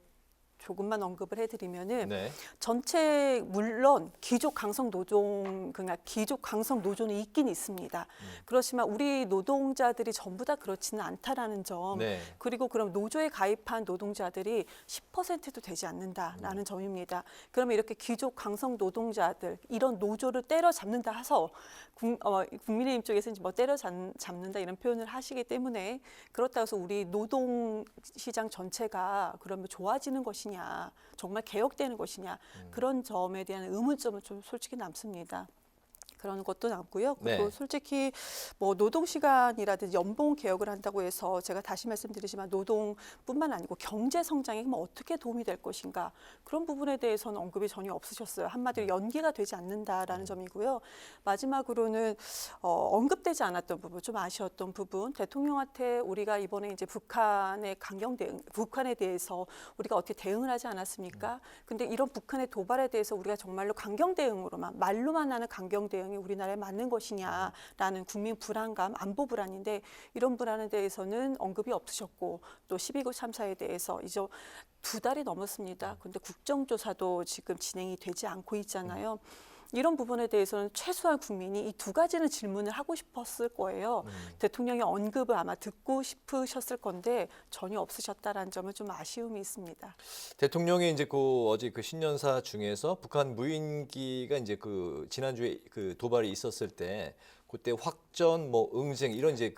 조금만 언급을 해드리면은 네. 전체 물론 귀족 강성 노동 그러니까 귀족 강성 노조는 있긴 있습니다. 그렇지만 우리 노동자들이 전부 다 그렇지는 않다라는 점. 네. 그리고 그럼 노조에 가입한 노동자들이 10%도 되지 않는다라는 점입니다. 그러면 이렇게 귀족 강성 노동자들 이런 노조를 때려잡는다 해서 국민의힘 쪽에서 뭐 때려잡는다 이런 표현을 하시기 때문에 그렇다고 해서 우리 노동 시장 전체가 그러면 좋아지는 것이냐, 정말 개혁되는 것이냐 그런 점에 대한 의문점은 좀 솔직히 남습니다. 그런 것도 남고요. 그리고 네. 솔직히 뭐 노동 시간이라든지 연봉 개혁을 한다고 해서 제가 다시 말씀드리지만 노동뿐만 아니고 경제 성장에 뭐 어떻게 도움이 될 것인가 그런 부분에 대해서는 언급이 전혀 없으셨어요. 한마디로 연계가 되지 않는다라는 점이고요. 마지막으로는 언급되지 않았던 부분, 좀 아쉬웠던 부분, 대통령한테 우리가 이번에 이제 북한의 강경 대응, 북한에 대해서 우리가 어떻게 대응을 하지 않았습니까? 근데 이런 북한의 도발에 대해서 우리가 정말로 강경 대응으로만 말로만 하는 강경 대응이 우리나라에 맞는 것이냐라는 국민 불안감, 안보 불안인데 이런 불안에 대해서는 언급이 없으셨고 또 12구 참사에 대해서 이제 2달이 넘었습니다. 근데 국정조사도 지금 진행이 되지 않고 있잖아요. 이런 부분에 대해서는 최소한 국민이 이 2가지는 질문을 하고 싶었을 거예요. 대통령의 언급을 아마 듣고 싶으셨을 건데 전혀 없으셨다라는 점은 좀 아쉬움이 있습니다. 대통령이 이제 어제 신년사 중에서 북한 무인기가 이제 지난주에 도발이 있었을 때 그때 확전, 응징 이런 이제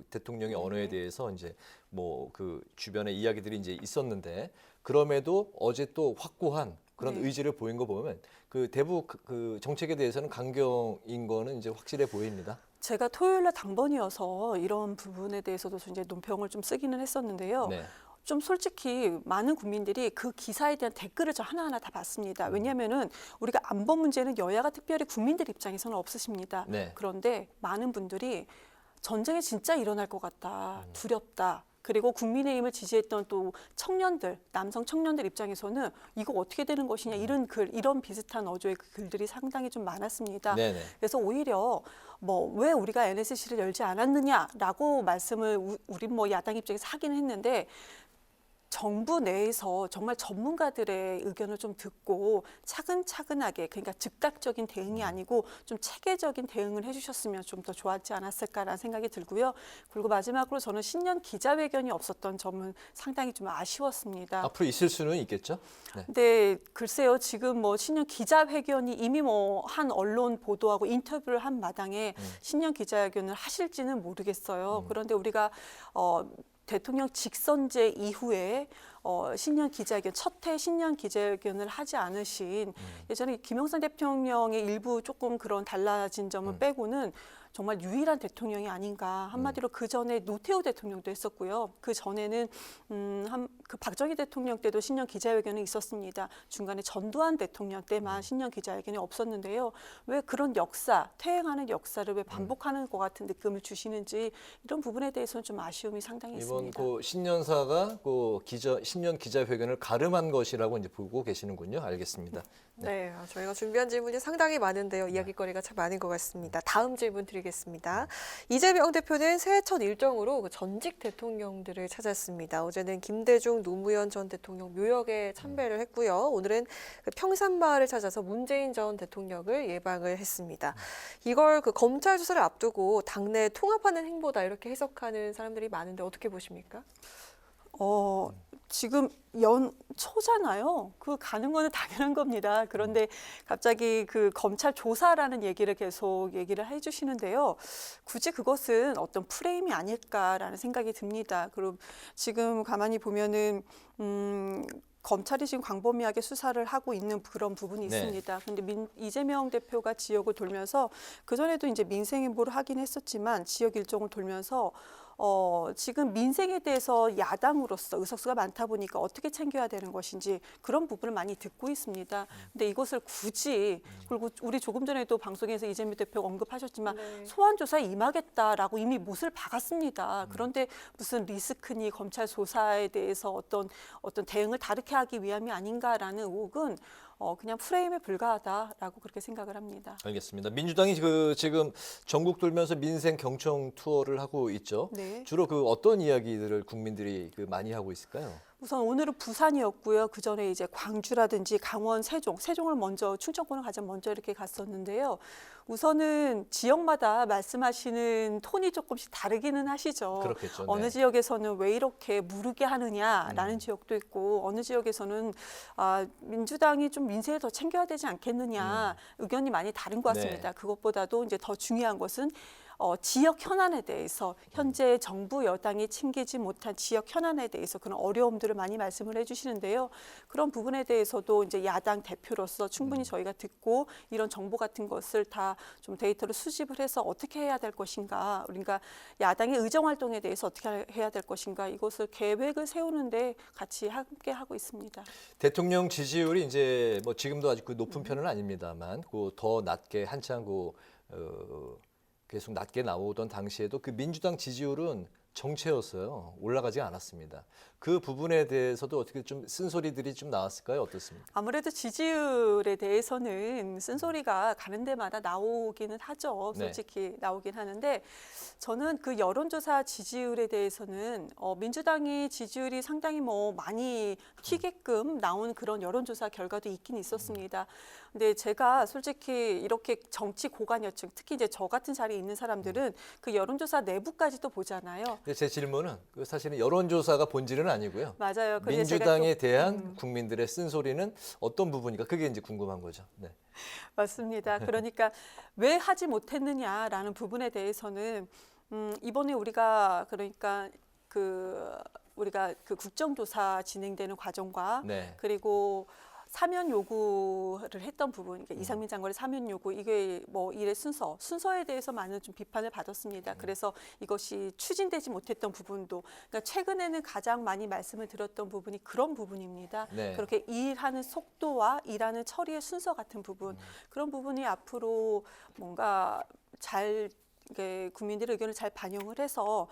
대통령의 언어에 대해서 이제 주변에 이야기들이 이제 있었는데 그럼에도 어제 또 확고한 그런 의지를 보인 거 보면 대북 정책에 대해서는 강경인 거는 이제 확실해 보입니다. 제가 토요일날 당번이어서 이런 부분에 대해서도 이제 논평을 좀 쓰기는 했었는데요. 네. 좀 솔직히 많은 국민들이 그 기사에 대한 댓글을 저 하나하나 다 봤습니다. 왜냐하면은 우리가 안보 문제는 여야가 특별히 국민들 입장에서는 없으십니다. 네. 그런데 많은 분들이 전쟁이 진짜 일어날 것 같다, 두렵다. 그리고 국민의힘을 지지했던 또 청년들, 남성 청년들 입장에서는 이거 어떻게 되는 것이냐 이런 글, 이런 비슷한 어조의 글들이 상당히 좀 많았습니다. 네네. 그래서 오히려 왜 우리가 NSC를 열지 않았느냐라고 말씀을 우린 야당 입장에서 하기는 했는데 정부 내에서 정말 전문가들의 의견을 좀 듣고 차근차근하게 그러니까 즉각적인 대응이 아니고 좀 체계적인 대응을 해주셨으면 좀 더 좋았지 않았을까라는 생각이 들고요. 그리고 마지막으로 저는 신년 기자회견이 없었던 점은 상당히 좀 아쉬웠습니다. 앞으로 있을 수는 있겠죠? 네. 근데 글쎄요, 지금 신년 기자회견이 이미 한 언론 보도하고 인터뷰를 한 마당에 신년 기자회견을 하실지는 모르겠어요. 그런데 우리가 대통령 직선제 이후에 신년 기자회견, 첫해 신년 기자회견을 하지 않으신 예전에 김영삼 대통령의 일부 조금 그런 달라진 점을 빼고는 정말 유일한 대통령이 아닌가. 한마디로 그 전에 노태우 대통령도 했었고요. 그 전에는 그 박정희 대통령 때도 신년 기자회견이 있었습니다. 중간에 전두환 대통령 때만 신년 기자회견이 없었는데요. 왜 그런 역사, 퇴행하는 역사를 왜 반복하는 것 같은 느낌을 주시는지 이런 부분에 대해서는 좀 아쉬움이 상당히 있습니다. 이번 신년사가 신년 기자회견을 가름한 것이라고 이제 보고 계시는군요. 알겠습니다. 네, 저희가 준비한 질문이 상당히 많은데요. 이야기거리가 참 많은 것 같습니다. 다음 질문 드리겠습니다. 이재명 대표는 새해 첫 일정으로 전직 대통령들을 찾았습니다. 어제는 김대중, 노무현 전 대통령 묘역에 참배를 했고요. 오늘은 평산마을을 찾아서 문재인 전 대통령을 예방을 했습니다. 이걸 검찰 수사를 앞두고 당내 통합하는 행보다 이렇게 해석하는 사람들이 많은데 어떻게 보십니까? 지금 연초잖아요. 가는 거는 당연한 겁니다. 그런데 갑자기 검찰 조사라는 얘기를 계속 얘기를 해주시는데요. 굳이 그것은 어떤 프레임이 아닐까라는 생각이 듭니다. 그리고 지금 가만히 보면은 검찰이 지금 광범위하게 수사를 하고 있는 그런 부분이 있습니다. 그런데 이재명 대표가 지역을 돌면서 그전에도 이제 민생 행보를 하긴 했었지만 지역 일정을 돌면서 지금 민생에 대해서 야당으로서 의석수가 많다 보니까 어떻게 챙겨야 되는 것인지 그런 부분을 많이 듣고 있습니다. 근데 이것을 굳이 그리고 우리 조금 전에도 방송에서 이재명 대표가 언급하셨지만 소환 조사에 임하겠다라고 이미 못을 박았습니다. 그런데 무슨 리스크니 검찰 조사에 대해서 어떤 대응을 다르게 하기 위함이 아닌가라는 의혹은 그냥 프레임에 불과하다라고 그렇게 생각을 합니다. 알겠습니다. 민주당이 지금 전국 돌면서 민생 경청 투어를 하고 있죠. 네. 네. 주로 그 어떤 이야기들을 국민들이 그 많이 하고 있을까요? 우선 오늘은 부산이었고요. 그 전에 이제 광주라든지 강원, 세종을 먼저 충청권을 가장 먼저 이렇게 갔었는데요. 우선은 지역마다 말씀하시는 톤이 조금씩 다르기는 하시죠. 그렇겠죠. 네. 어느 지역에서는 왜 이렇게 무르게 하느냐라는 지역도 있고 어느 지역에서는 민주당이 좀 민생을 더 챙겨야 되지 않겠느냐 의견이 많이 다른 것 같습니다. 네. 그것보다도 이제 더 중요한 것은 지역 현안에 대해서 현재 정부 여당이 챙기지 못한 지역 현안에 대해서 그런 어려움들을 많이 말씀을 해주시는데요. 그런 부분에 대해서도 이제 야당 대표로서 충분히 저희가 듣고 이런 정보 같은 것을 다 좀 데이터를 수집을 해서 어떻게 해야 될 것인가, 그러니까 야당의 의정 활동에 대해서 어떻게 해야 될 것인가 이것을 계획을 세우는데 같이 함께 하고 있습니다. 대통령 지지율이 이제 뭐 지금도 아직 그 높은 편은 아닙니다만 그 더 낮게 한창 계속 낮게 나오던 당시에도 그 민주당 지지율은 정체였어요. 올라가지 않았습니다. 그 부분에 대해서도 어떻게 좀 쓴소리들이 좀 나왔을까요? 어떻습니까? 아무래도 지지율에 대해서는 쓴소리가 가는 데마다 나오기는 하죠. 솔직히 나오긴 하는데 저는 그 여론조사 지지율에 대해서는 민주당이 지지율이 상당히 뭐 많이 튀게끔 나온 그런 여론조사 결과도 있긴 있었습니다. 근데 제가 솔직히 이렇게 정치 고관여층, 특히 이제 저 같은 자리에 있는 사람들은 그 여론조사 내부까지도 보잖아요. 근데 제 질문은 사실은 여론조사가 본질은 아니고요. 맞아요. 민주당에 대한 국민들의 쓴소리는 어떤 부분인가 그게 이제 궁금한 거죠. 네. 맞습니다. 그러니까 왜 하지 못했느냐라는 부분에 대해서는 이번에 우리가 그 국정조사 진행되는 과정과 그리고 사면 요구를 했던 부분, 그러니까 이상민 장관의 사면 요구, 이게 뭐 일의 순서에 대해서 많은 좀 비판을 받았습니다. 그래서 이것이 추진되지 못했던 부분도, 그러니까 최근에는 가장 많이 말씀을 드렸던 부분이 그런 부분입니다. 그렇게 일하는 속도와 일하는 처리의 순서 같은 부분, 그런 부분이 앞으로 뭔가 잘 국민들의 의견을 잘 반영을 해서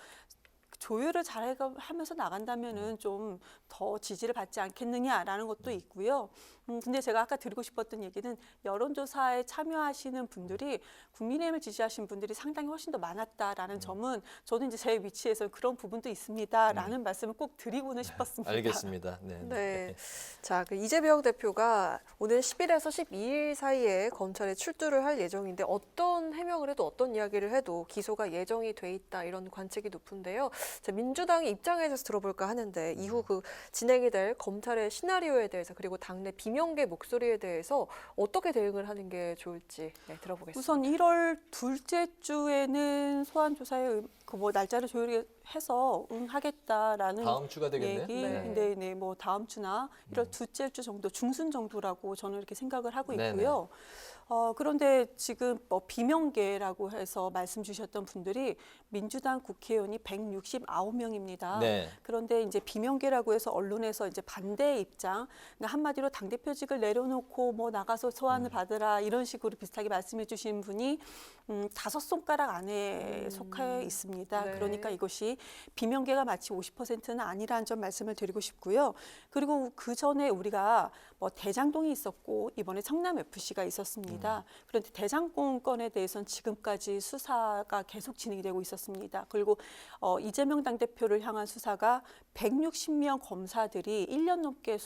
조율을 잘 하면서 나간다면은 좀 더 지지를 받지 않겠느냐라는 것도 있고요. 근데 제가 아까 드리고 싶었던 얘기는 여론조사에 참여하시는 분들이 국민의힘을 지지하신 분들이 상당히 훨씬 더 많았다라는 점은 저도 이제 제 위치에서 그런 부분도 있습니다라는 말씀을 꼭 드리고는 싶었습니다. 알겠습니다. 네. 자, 그 이재명 대표가 오늘 10일에서 12일 사이에 검찰에 출두를 할 예정인데 어떤 해명을 해도 어떤 이야기를 해도 기소가 예정이 돼 있다 이런 관측이 높은데요. 자, 민주당의 입장에 대해서 들어볼까 하는데 이후 그 진행이 될 검찰의 시나리오에 대해서 그리고 당내 비명계 목소리에 대해서 어떻게 대응을 하는 게 좋을지 들어보겠습니다. 우선 1월 둘째 주에는 소환 조사에 날짜를 조율해서 응하겠다라는 다음 주가 되겠네요. 얘기. 네, 뭐 다음 주나 1월 둘째 주 정도, 중순 정도라고 저는 이렇게 생각을 하고 있고요. 그런데 지금 뭐 비명계라고 해서 말씀 주셨던 분들이 민주당 국회의원이 169명입니다. 그런데 이제 비명계라고 해서 언론에서 이제 반대 입장, 그러니까 한마디로 당대표직을 내려놓고 뭐 나가서 소환을 받으라 이런 식으로 비슷하게 말씀해 주신 분이 5손가락 안에 속해 있습니다. 그러니까 이것이 비명계가 마치 50%는 아니라는 점 말씀을 드리고 싶고요. 그리고 그 전에 우리가 뭐 대장동이 있었고 이번에 성남FC가 있었습니다. 그런데 대장동 건에 대해서는 지금까지 수사가 계속 진행이 되고 있었습니다. 그리고 이재명 당대표를 향한 수사가 160명 검사들이 1년 넘게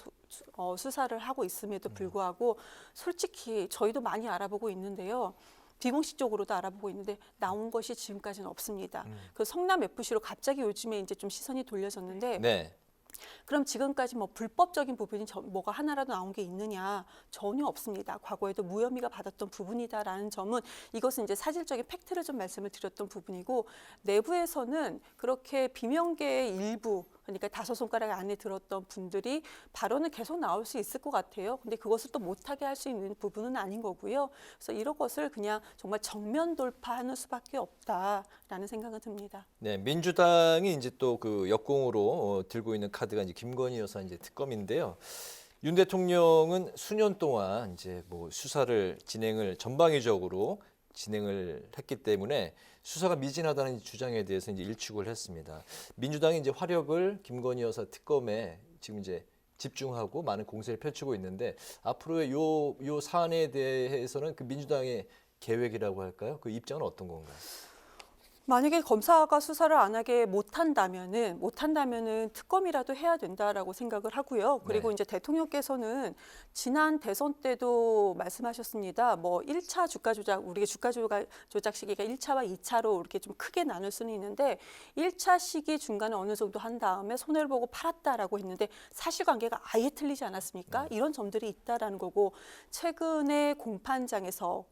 수사를 하고 있음에도 불구하고 솔직히 저희도 많이 알아보고 있는데요. 비공식적으로도 알아보고 있는데 나온 것이 지금까지는 없습니다. 그 성남FC로 갑자기 요즘에 이제 좀 시선이 돌려졌는데 그럼 지금까지 뭐 불법적인 부분이 뭐가 하나라도 나온 게 있느냐? 전혀 없습니다. 과거에도 무혐의가 받았던 부분이다라는 점은 이것은 이제 사실적인 팩트를 좀 말씀을 드렸던 부분이고 내부에서는 그렇게 비명계의 일부 그러니까 5손가락 안에 들었던 분들이 발언은 계속 나올 수 있을 것 같아요. 근데 그것을 또 못하게 할 수 있는 부분은 아닌 거고요. 그래서 이런 것을 그냥 정말 정면 돌파하는 수밖에 없다라는 생각은 듭니다. 네, 민주당이 이제 또 그 역공으로 들고 있는 카드가 이제 김건희 여사 이제 특검인데요. 윤 대통령은 수년 동안 이제 뭐 수사를 전방위적으로 진행을 했기 때문에 수사가 미진하다는 주장에 대해서 이제 일축을 했습니다. 민주당이 이제 화력을 김건희 여사 특검에 지금 이제 집중하고 많은 공세를 펼치고 있는데 앞으로의 요 사안에 대해서는 그 민주당의 계획이라고 할까요? 그 입장은 어떤 건가요? 만약에 검사가 수사를 안 하게 못한다면은 특검이라도 해야 된다라고 생각을 하고요. 그리고 네. 이제 대통령께서는 지난 대선 때도 말씀하셨습니다. 뭐 1차 주가 조작, 우리가 주가 조작 시기가 1차와 2차로 이렇게 좀 크게 나눌 수는 있는데 1차 시기 중간에 어느 정도 한 다음에 손해를 보고 팔았다라고 했는데 사실관계가 아예 틀리지 않았습니까? 이런 점들이 있다라는 거고 최근에 공판장에서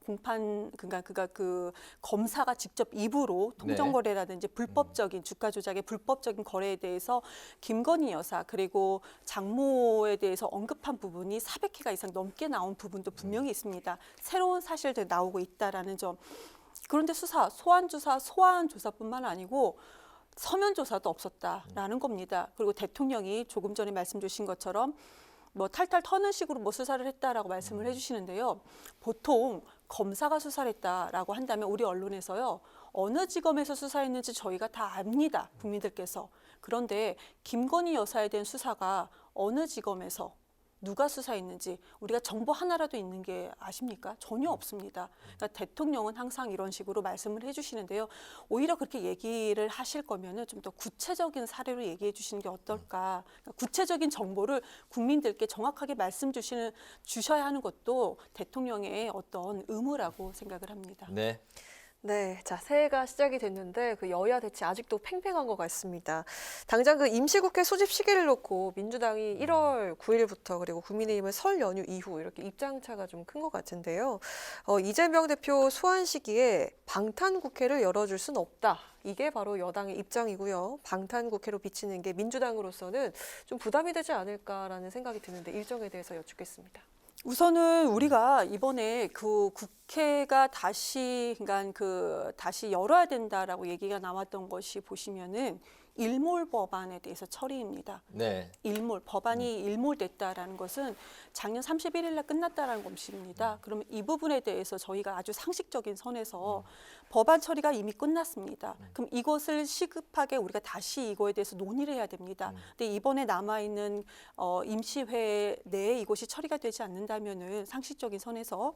그러니까 그 검사가 직접 입으로 통정거래라든지 불법적인 주가 조작의 불법적인 거래에 대해서 김건희 여사 그리고 장모에 대해서 언급한 부분이 400회가 이상 넘게 나온 부분도 분명히 있습니다. 새로운 사실들이 나오고 있다라는 점. 그런데 소환 조사뿐만 아니고 서면 조사도 없었다라는 겁니다. 그리고 대통령이 조금 전에 말씀 주신 것처럼 뭐 탈탈 터는 식으로 뭐 수사를 했다라고 말씀을 해주시는데요. 보통 검사가 수사를 했다라고 한다면 우리 언론에서요. 어느 지검에서 수사했는지 저희가 다 압니다. 국민들께서. 그런데 김건희 여사에 대한 수사가 어느 지검에서 누가 수사했는지 우리가 정보 하나라도 있는 게 아십니까? 전혀 없습니다. 그러니까 대통령은 항상 이런 식으로 말씀을 해주시는데요. 오히려 그렇게 얘기를 하실 거면은 좀 더 구체적인 사례로 얘기해 주시는 게 어떨까? 그러니까 구체적인 정보를 국민들께 정확하게 주셔야 하는 것도 대통령의 어떤 의무라고 생각을 합니다. 네. 네, 자 새해가 시작이 됐는데 그 여야 대치 아직도 팽팽한 것 같습니다. 당장 그 임시국회 소집 시기를 놓고 민주당이 1월 9일부터 그리고 국민의힘은 설 연휴 이후 이렇게 입장차가 좀 큰 것 같은데요. 이재명 대표 소환 시기에 방탄국회를 열어줄 수는 없다. 이게 바로 여당의 입장이고요. 방탄국회로 비치는 게 민주당으로서는 좀 부담이 되지 않을까라는 생각이 드는데 일정에 대해서 여쭙겠습니다. 우선은 우리가 이번에 그 국회가 다시 열어야 된다라고 얘기가 나왔던 것이 보시면은 일몰 법안에 대해서 처리입니다. 네. 법안이 일몰됐다라는 것은 작년 31일 날 끝났다라는 것입니다. 그러면 이 부분에 대해서 저희가 아주 상식적인 선에서 법안 처리가 이미 끝났습니다. 그럼 이것을 시급하게 우리가 다시 이거에 대해서 논의를 해야 됩니다. 근데 이번에 남아있는 임시회 내에 이것이 처리가 되지 않는다면은 상식적인 선에서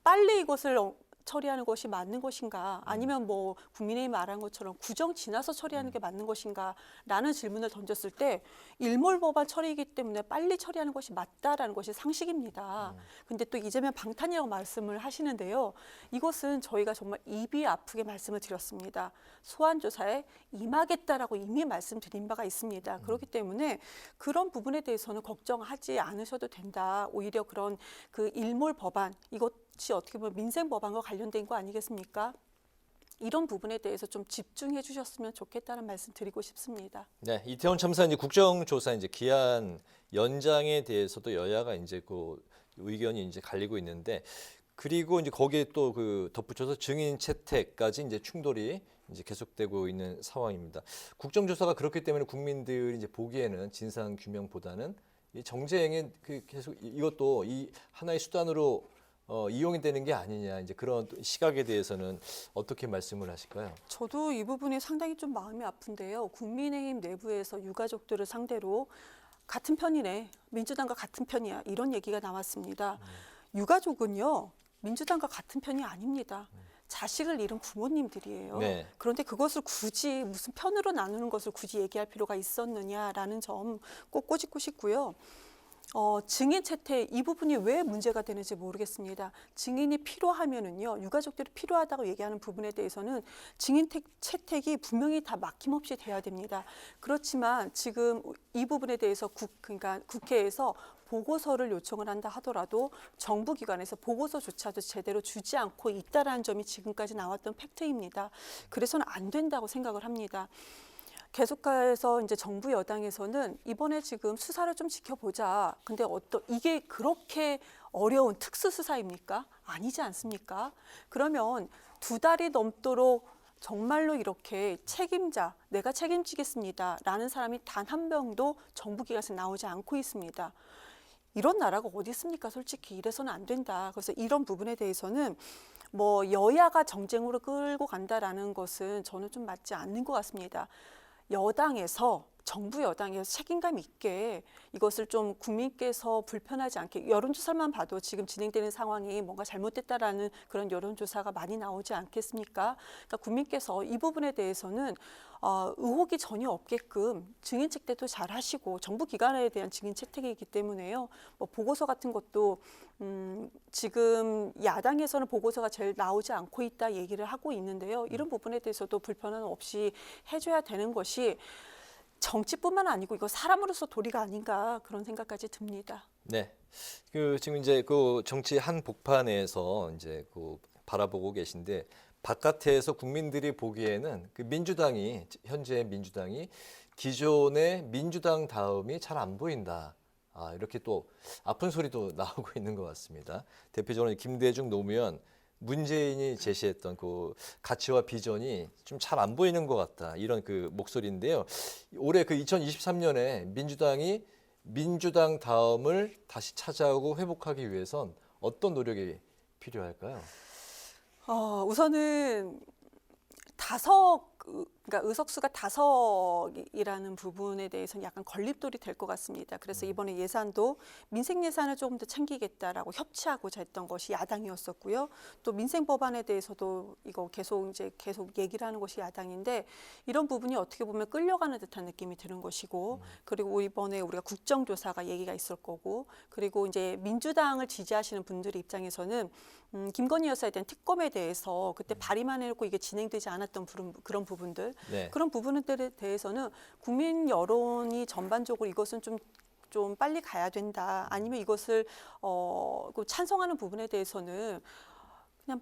빨리 이것을 처리하는 것이 맞는 것인가 아니면 뭐 국민의힘이 말한 것처럼 구정 지나서 처리하는 게 맞는 것인가 라는 질문을 던졌을 때 일몰 법안 처리이기 때문에 빨리 처리하는 것이 맞다라는 것이 상식입니다. 근데 또 이재명 방탄이라고 말씀을 하시는데요. 이것은 저희가 정말 입이 아프게 말씀을 드렸습니다. 소환조사에 임하겠다라고 이미 말씀드린 바가 있습니다. 그렇기 때문에 그런 부분에 대해서는 걱정하지 않으셔도 된다. 오히려 그런 그 일몰 법안 이것이 어떻게 보면 민생 법안과 관련된 거 아니겠습니까? 이런 부분에 대해서 좀 집중해 주셨으면 좋겠다는 말씀 드리고 싶습니다. 네, 이태원 참사 이제 국정조사 이제 기한 연장에 대해서도 여야가 이제 그 의견이 이제 갈리고 있는데 그리고 이제 거기에 또 그 덧붙여서 증인 채택까지 이제 충돌이 이제 계속되고 있는 상황입니다. 국정조사가 그렇기 때문에 국민들이 이제 보기에는 진상 규명보다는 이 정쟁에 그 계속 이것도 이 하나의 수단으로 이용이 되는 게 아니냐 이제 그런 시각에 대해서는 어떻게 말씀을 하실까요? 저도 이 부분이 상당히 좀 마음이 아픈데요. 국민의힘 내부에서 유가족들을 상대로 같은 편이네, 민주당과 같은 편이야 이런 얘기가 나왔습니다. 유가족은요 민주당과 같은 편이 아닙니다. 자식을 잃은 부모님들이에요. 네. 그런데 그것을 굳이 무슨 편으로 나누는 것을 굳이 얘기할 필요가 있었느냐라는 점 꼭 꼬집고 싶고요. 증인 채택 이 부분이 왜 문제가 되는지 모르겠습니다. 증인이 필요하면은요, 유가족들이 필요하다고 얘기하는 부분에 대해서는 증인 채택이 분명히 다 막힘없이 돼야 됩니다. 그렇지만 지금 이 부분에 대해서 그러니까 국회에서 보고서를 요청을 한다 하더라도 정부 기관에서 보고서조차도 제대로 주지 않고 있다라는 점이 지금까지 나왔던 팩트입니다. 그래서는 안 된다고 생각을 합니다. 계속해서 이제 정부 여당에서는 이번에 지금 수사를 좀 지켜보자. 근데 이게 그렇게 어려운 특수 수사입니까? 아니지 않습니까? 그러면 2달이 넘도록 정말로 이렇게 내가 책임지겠습니다. 라는 사람이 단 한 명도 정부 기관에서 나오지 않고 있습니다. 이런 나라가 어디 있습니까? 솔직히 이래서는 안 된다. 그래서 이런 부분에 대해서는 뭐 여야가 정쟁으로 끌고 간다라는 것은 저는 좀 맞지 않는 것 같습니다. 여당에서 정부 여당에서 책임감 있게 이것을 좀 국민께서 불편하지 않게 여론조사만 봐도 지금 진행되는 상황이 뭔가 잘못됐다라는 그런 여론조사가 많이 나오지 않겠습니까? 그러니까 국민께서 이 부분에 대해서는 의혹이 전혀 없게끔 증인 채택도 잘 하시고 정부 기관에 대한 증인 채택이기 때문에요. 뭐 보고서 같은 것도 지금 야당에서는 보고서가 제일 나오지 않고 있다 얘기를 하고 있는데요. 이런 부분에 대해서도 불편함 없이 해줘야 되는 것이 정치뿐만 아니고 이거 사람으로서 도리가 아닌가 그런 생각까지 듭니다. 네, 그 지금 이제 그 정치 한 복판에서 이제 그 바라보고 계신데 바깥에서 국민들이 보기에는 그 민주당이 현재 민주당이 기존의 민주당 다음이 잘 안 보인다. 이렇게 또 아픈 소리도 나오고 있는 것 같습니다. 대표적으로 김대중 노무현 문재인이 제시했던 그 가치와 비전이 좀 잘 안 보이는 것 같다. 이런 그 목소리인데요. 올해 그 2023년에 민주당이 민주당 다음을 다시 찾아오고 회복하기 위해선 어떤 노력이 필요할까요? 우선은 그러니까 의석수가 5이라는 부분에 대해서는 약간 걸림돌이 될 것 같습니다. 그래서 이번에 예산도 민생 예산을 조금 더 챙기겠다라고 협치하고자 했던 것이 야당이었었고요. 또 민생 법안에 대해서도 이거 계속 얘기를 하는 것이 야당인데 이런 부분이 어떻게 보면 끌려가는 듯한 느낌이 드는 것이고 그리고 이번에 우리가 국정조사가 얘기가 있을 거고 그리고 이제 민주당을 지지하시는 분들의 입장에서는 김건희 여사에 대한 특검에 대해서 그때 발의만 해놓고 이게 진행되지 않았던 그런 부분들 네. 그런 부분들에 대해서는 국민 여론이 전반적으로 이것은 좀 빨리 가야 된다. 아니면 이것을 찬성하는 부분에 대해서는 그냥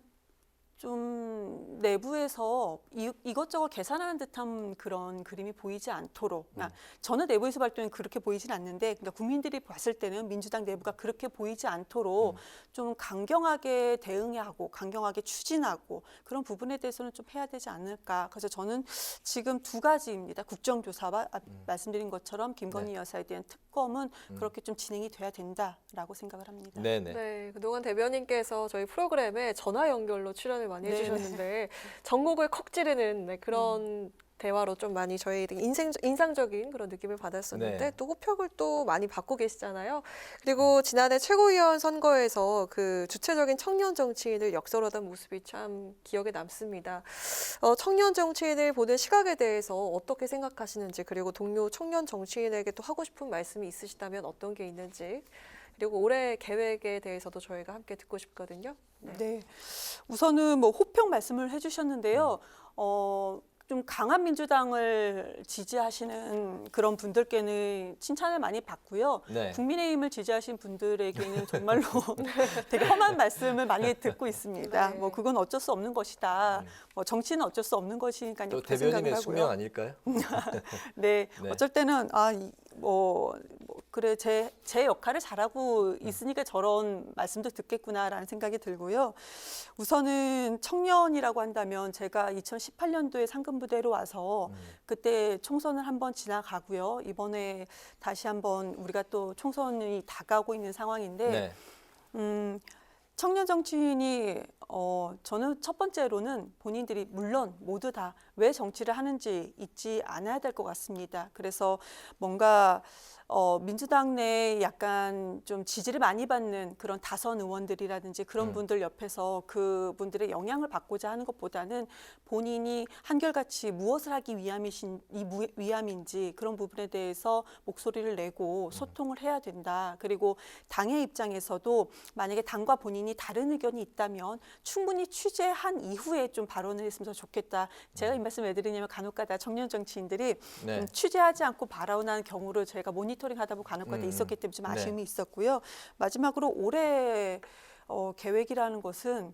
좀 내부에서 이것저것 계산하는 듯한 그런 그림이 보이지 않도록 그러니까 저는 내부에서 볼 때는 그렇게 보이진 않는데 그러니까 국민들이 봤을 때는 민주당 내부가 그렇게 보이지 않도록 좀 강경하게 대응하고 강경하게 추진하고 그런 부분에 대해서는 좀 해야 되지 않을까. 그래서 저는 지금 두 가지입니다. 국정조사와 말씀드린 것처럼 김건희 여사에 대한 특검은 그렇게 좀 진행이 돼야 된다라고 생각을 합니다. 네네. 네, 그동안 대변인께서 저희 프로그램에 전화 연결로 출연을 많이 해주셨는데 전곡을 컥 찌르는 그런 대화로 좀 많이 저희들이 인상적인 그런 느낌을 받았었는데 네. 또 호평을 또 많이 받고 계시잖아요. 그리고 지난해 최고위원 선거에서 그 주체적인 청년 정치인을 역설하던 모습이 참 기억에 남습니다. 청년 정치인을 보는 시각에 대해서 어떻게 생각하시는지 그리고 동료 청년 정치인에게 또 하고 싶은 말씀이 있으시다면 어떤 게 있는지 그리고 올해 계획에 대해서도 저희가 함께 듣고 싶거든요. 네. 우선은 뭐 호평 말씀을 해주셨는데요. 좀 강한 민주당을 지지하시는 그런 분들께는 칭찬을 많이 받고요. 네. 국민의힘을 지지하신 분들에게는 정말로 되게 험한 말씀을 많이 듣고 있습니다. 네. 뭐 그건 어쩔 수 없는 것이다. 뭐 정치는 어쩔 수 없는 것이니까요. 또 그렇게 생각을 대변인의 하고요. 숙명 아닐까요? 네. 네. 어쩔 때는 그래 제 역할을 잘하고 있으니까 저런 말씀도 듣겠구나라는 생각이 들고요. 우선은 청년이라고 한다면 제가 2018년도에 상근부대로 와서 그때 총선을 한번 지나가고요. 이번에 다시 한번 우리가 또 총선이 다가오고 있는 상황인데 네. 청년 정치인이 저는 첫 번째로는 본인들이 물론 모두 다 왜 정치를 하는지 잊지 않아야 될 것 같습니다. 그래서 뭔가 민주당 내에 약간 좀 지지를 많이 받는 그런 다선 의원들이라든지 그런 분들 옆에서 그분들의 영향을 받고자 하는 것보다는 본인이 한결같이 무엇을 하기 위함인지 그런 부분에 대해서 목소리를 내고 소통을 해야 된다. 그리고 당의 입장에서도 만약에 당과 본인이 다른 의견이 있다면 충분히 취재한 이후에 좀 발언을 했으면 좋겠다. 제가 이 말씀 왜 드리냐면 간혹가다 청년 정치인들이 네. 취재하지 않고 발언하는 경우를 저희가 모니터링하다 보면 간혹가다 있었기 때문에 좀 아쉬움이 있었고요. 마지막으로 올해 계획이라는 것은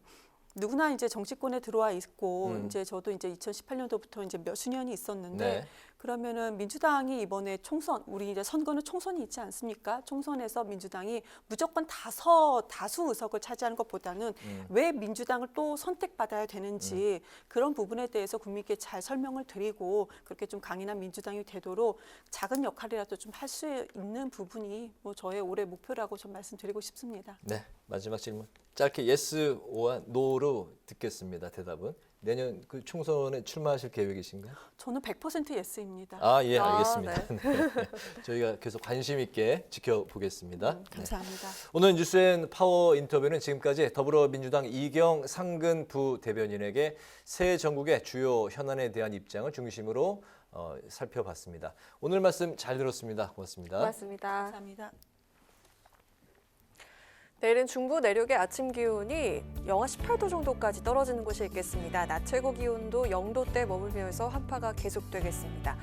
누구나 이제 정치권에 들어와 있고 이제 저도 이제 2018년도부터 이제 몇 수년이 있었는데 네. 그러면은 민주당이 이번에 총선 우리 이제 선거는 총선이 있지 않습니까? 총선에서 민주당이 무조건 다수 의석을 차지하는 것보다는 왜 민주당을 또 선택받아야 되는지 그런 부분에 대해서 국민께 잘 설명을 드리고 그렇게 좀 강인한 민주당이 되도록 작은 역할이라도 좀 할 수 있는 부분이 뭐 저의 올해 목표라고 좀 말씀드리고 싶습니다. 네, 마지막 질문. 짧게 yes or no로 듣겠습니다. 대답은 내년 그 총선에 출마하실 계획이신가요? 저는 100% 예스입니다. 아, 예, 알겠습니다. 네. 네. 저희가 계속 관심 있게 지켜보겠습니다. 감사합니다. 네. 오늘 뉴스앤 파워 인터뷰는 지금까지 더불어민주당 이경 상근 부대변인에게 새해 전국의 주요 현안에 대한 입장을 중심으로 살펴봤습니다. 오늘 말씀 잘 들었습니다. 고맙습니다. 고맙습니다. 감사합니다. 내일은 중부 내륙의 아침 기온이 영하 18도 정도까지 떨어지는 곳이 있겠습니다. 낮 최고 기온도 0도대 머물면서 한파가 계속되겠습니다.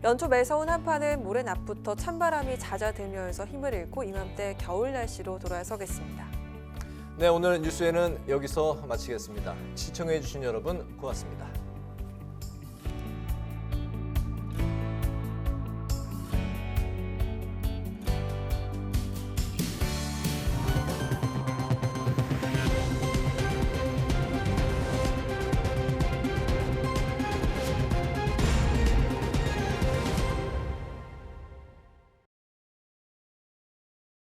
연초 매서운 한파는 모레 낮부터 찬바람이 잦아들면서 힘을 잃고 이맘때 겨울 날씨로 돌아서겠습니다. 네, 오늘 뉴스에는 여기서 마치겠습니다. 시청해 주신 여러분 고맙습니다.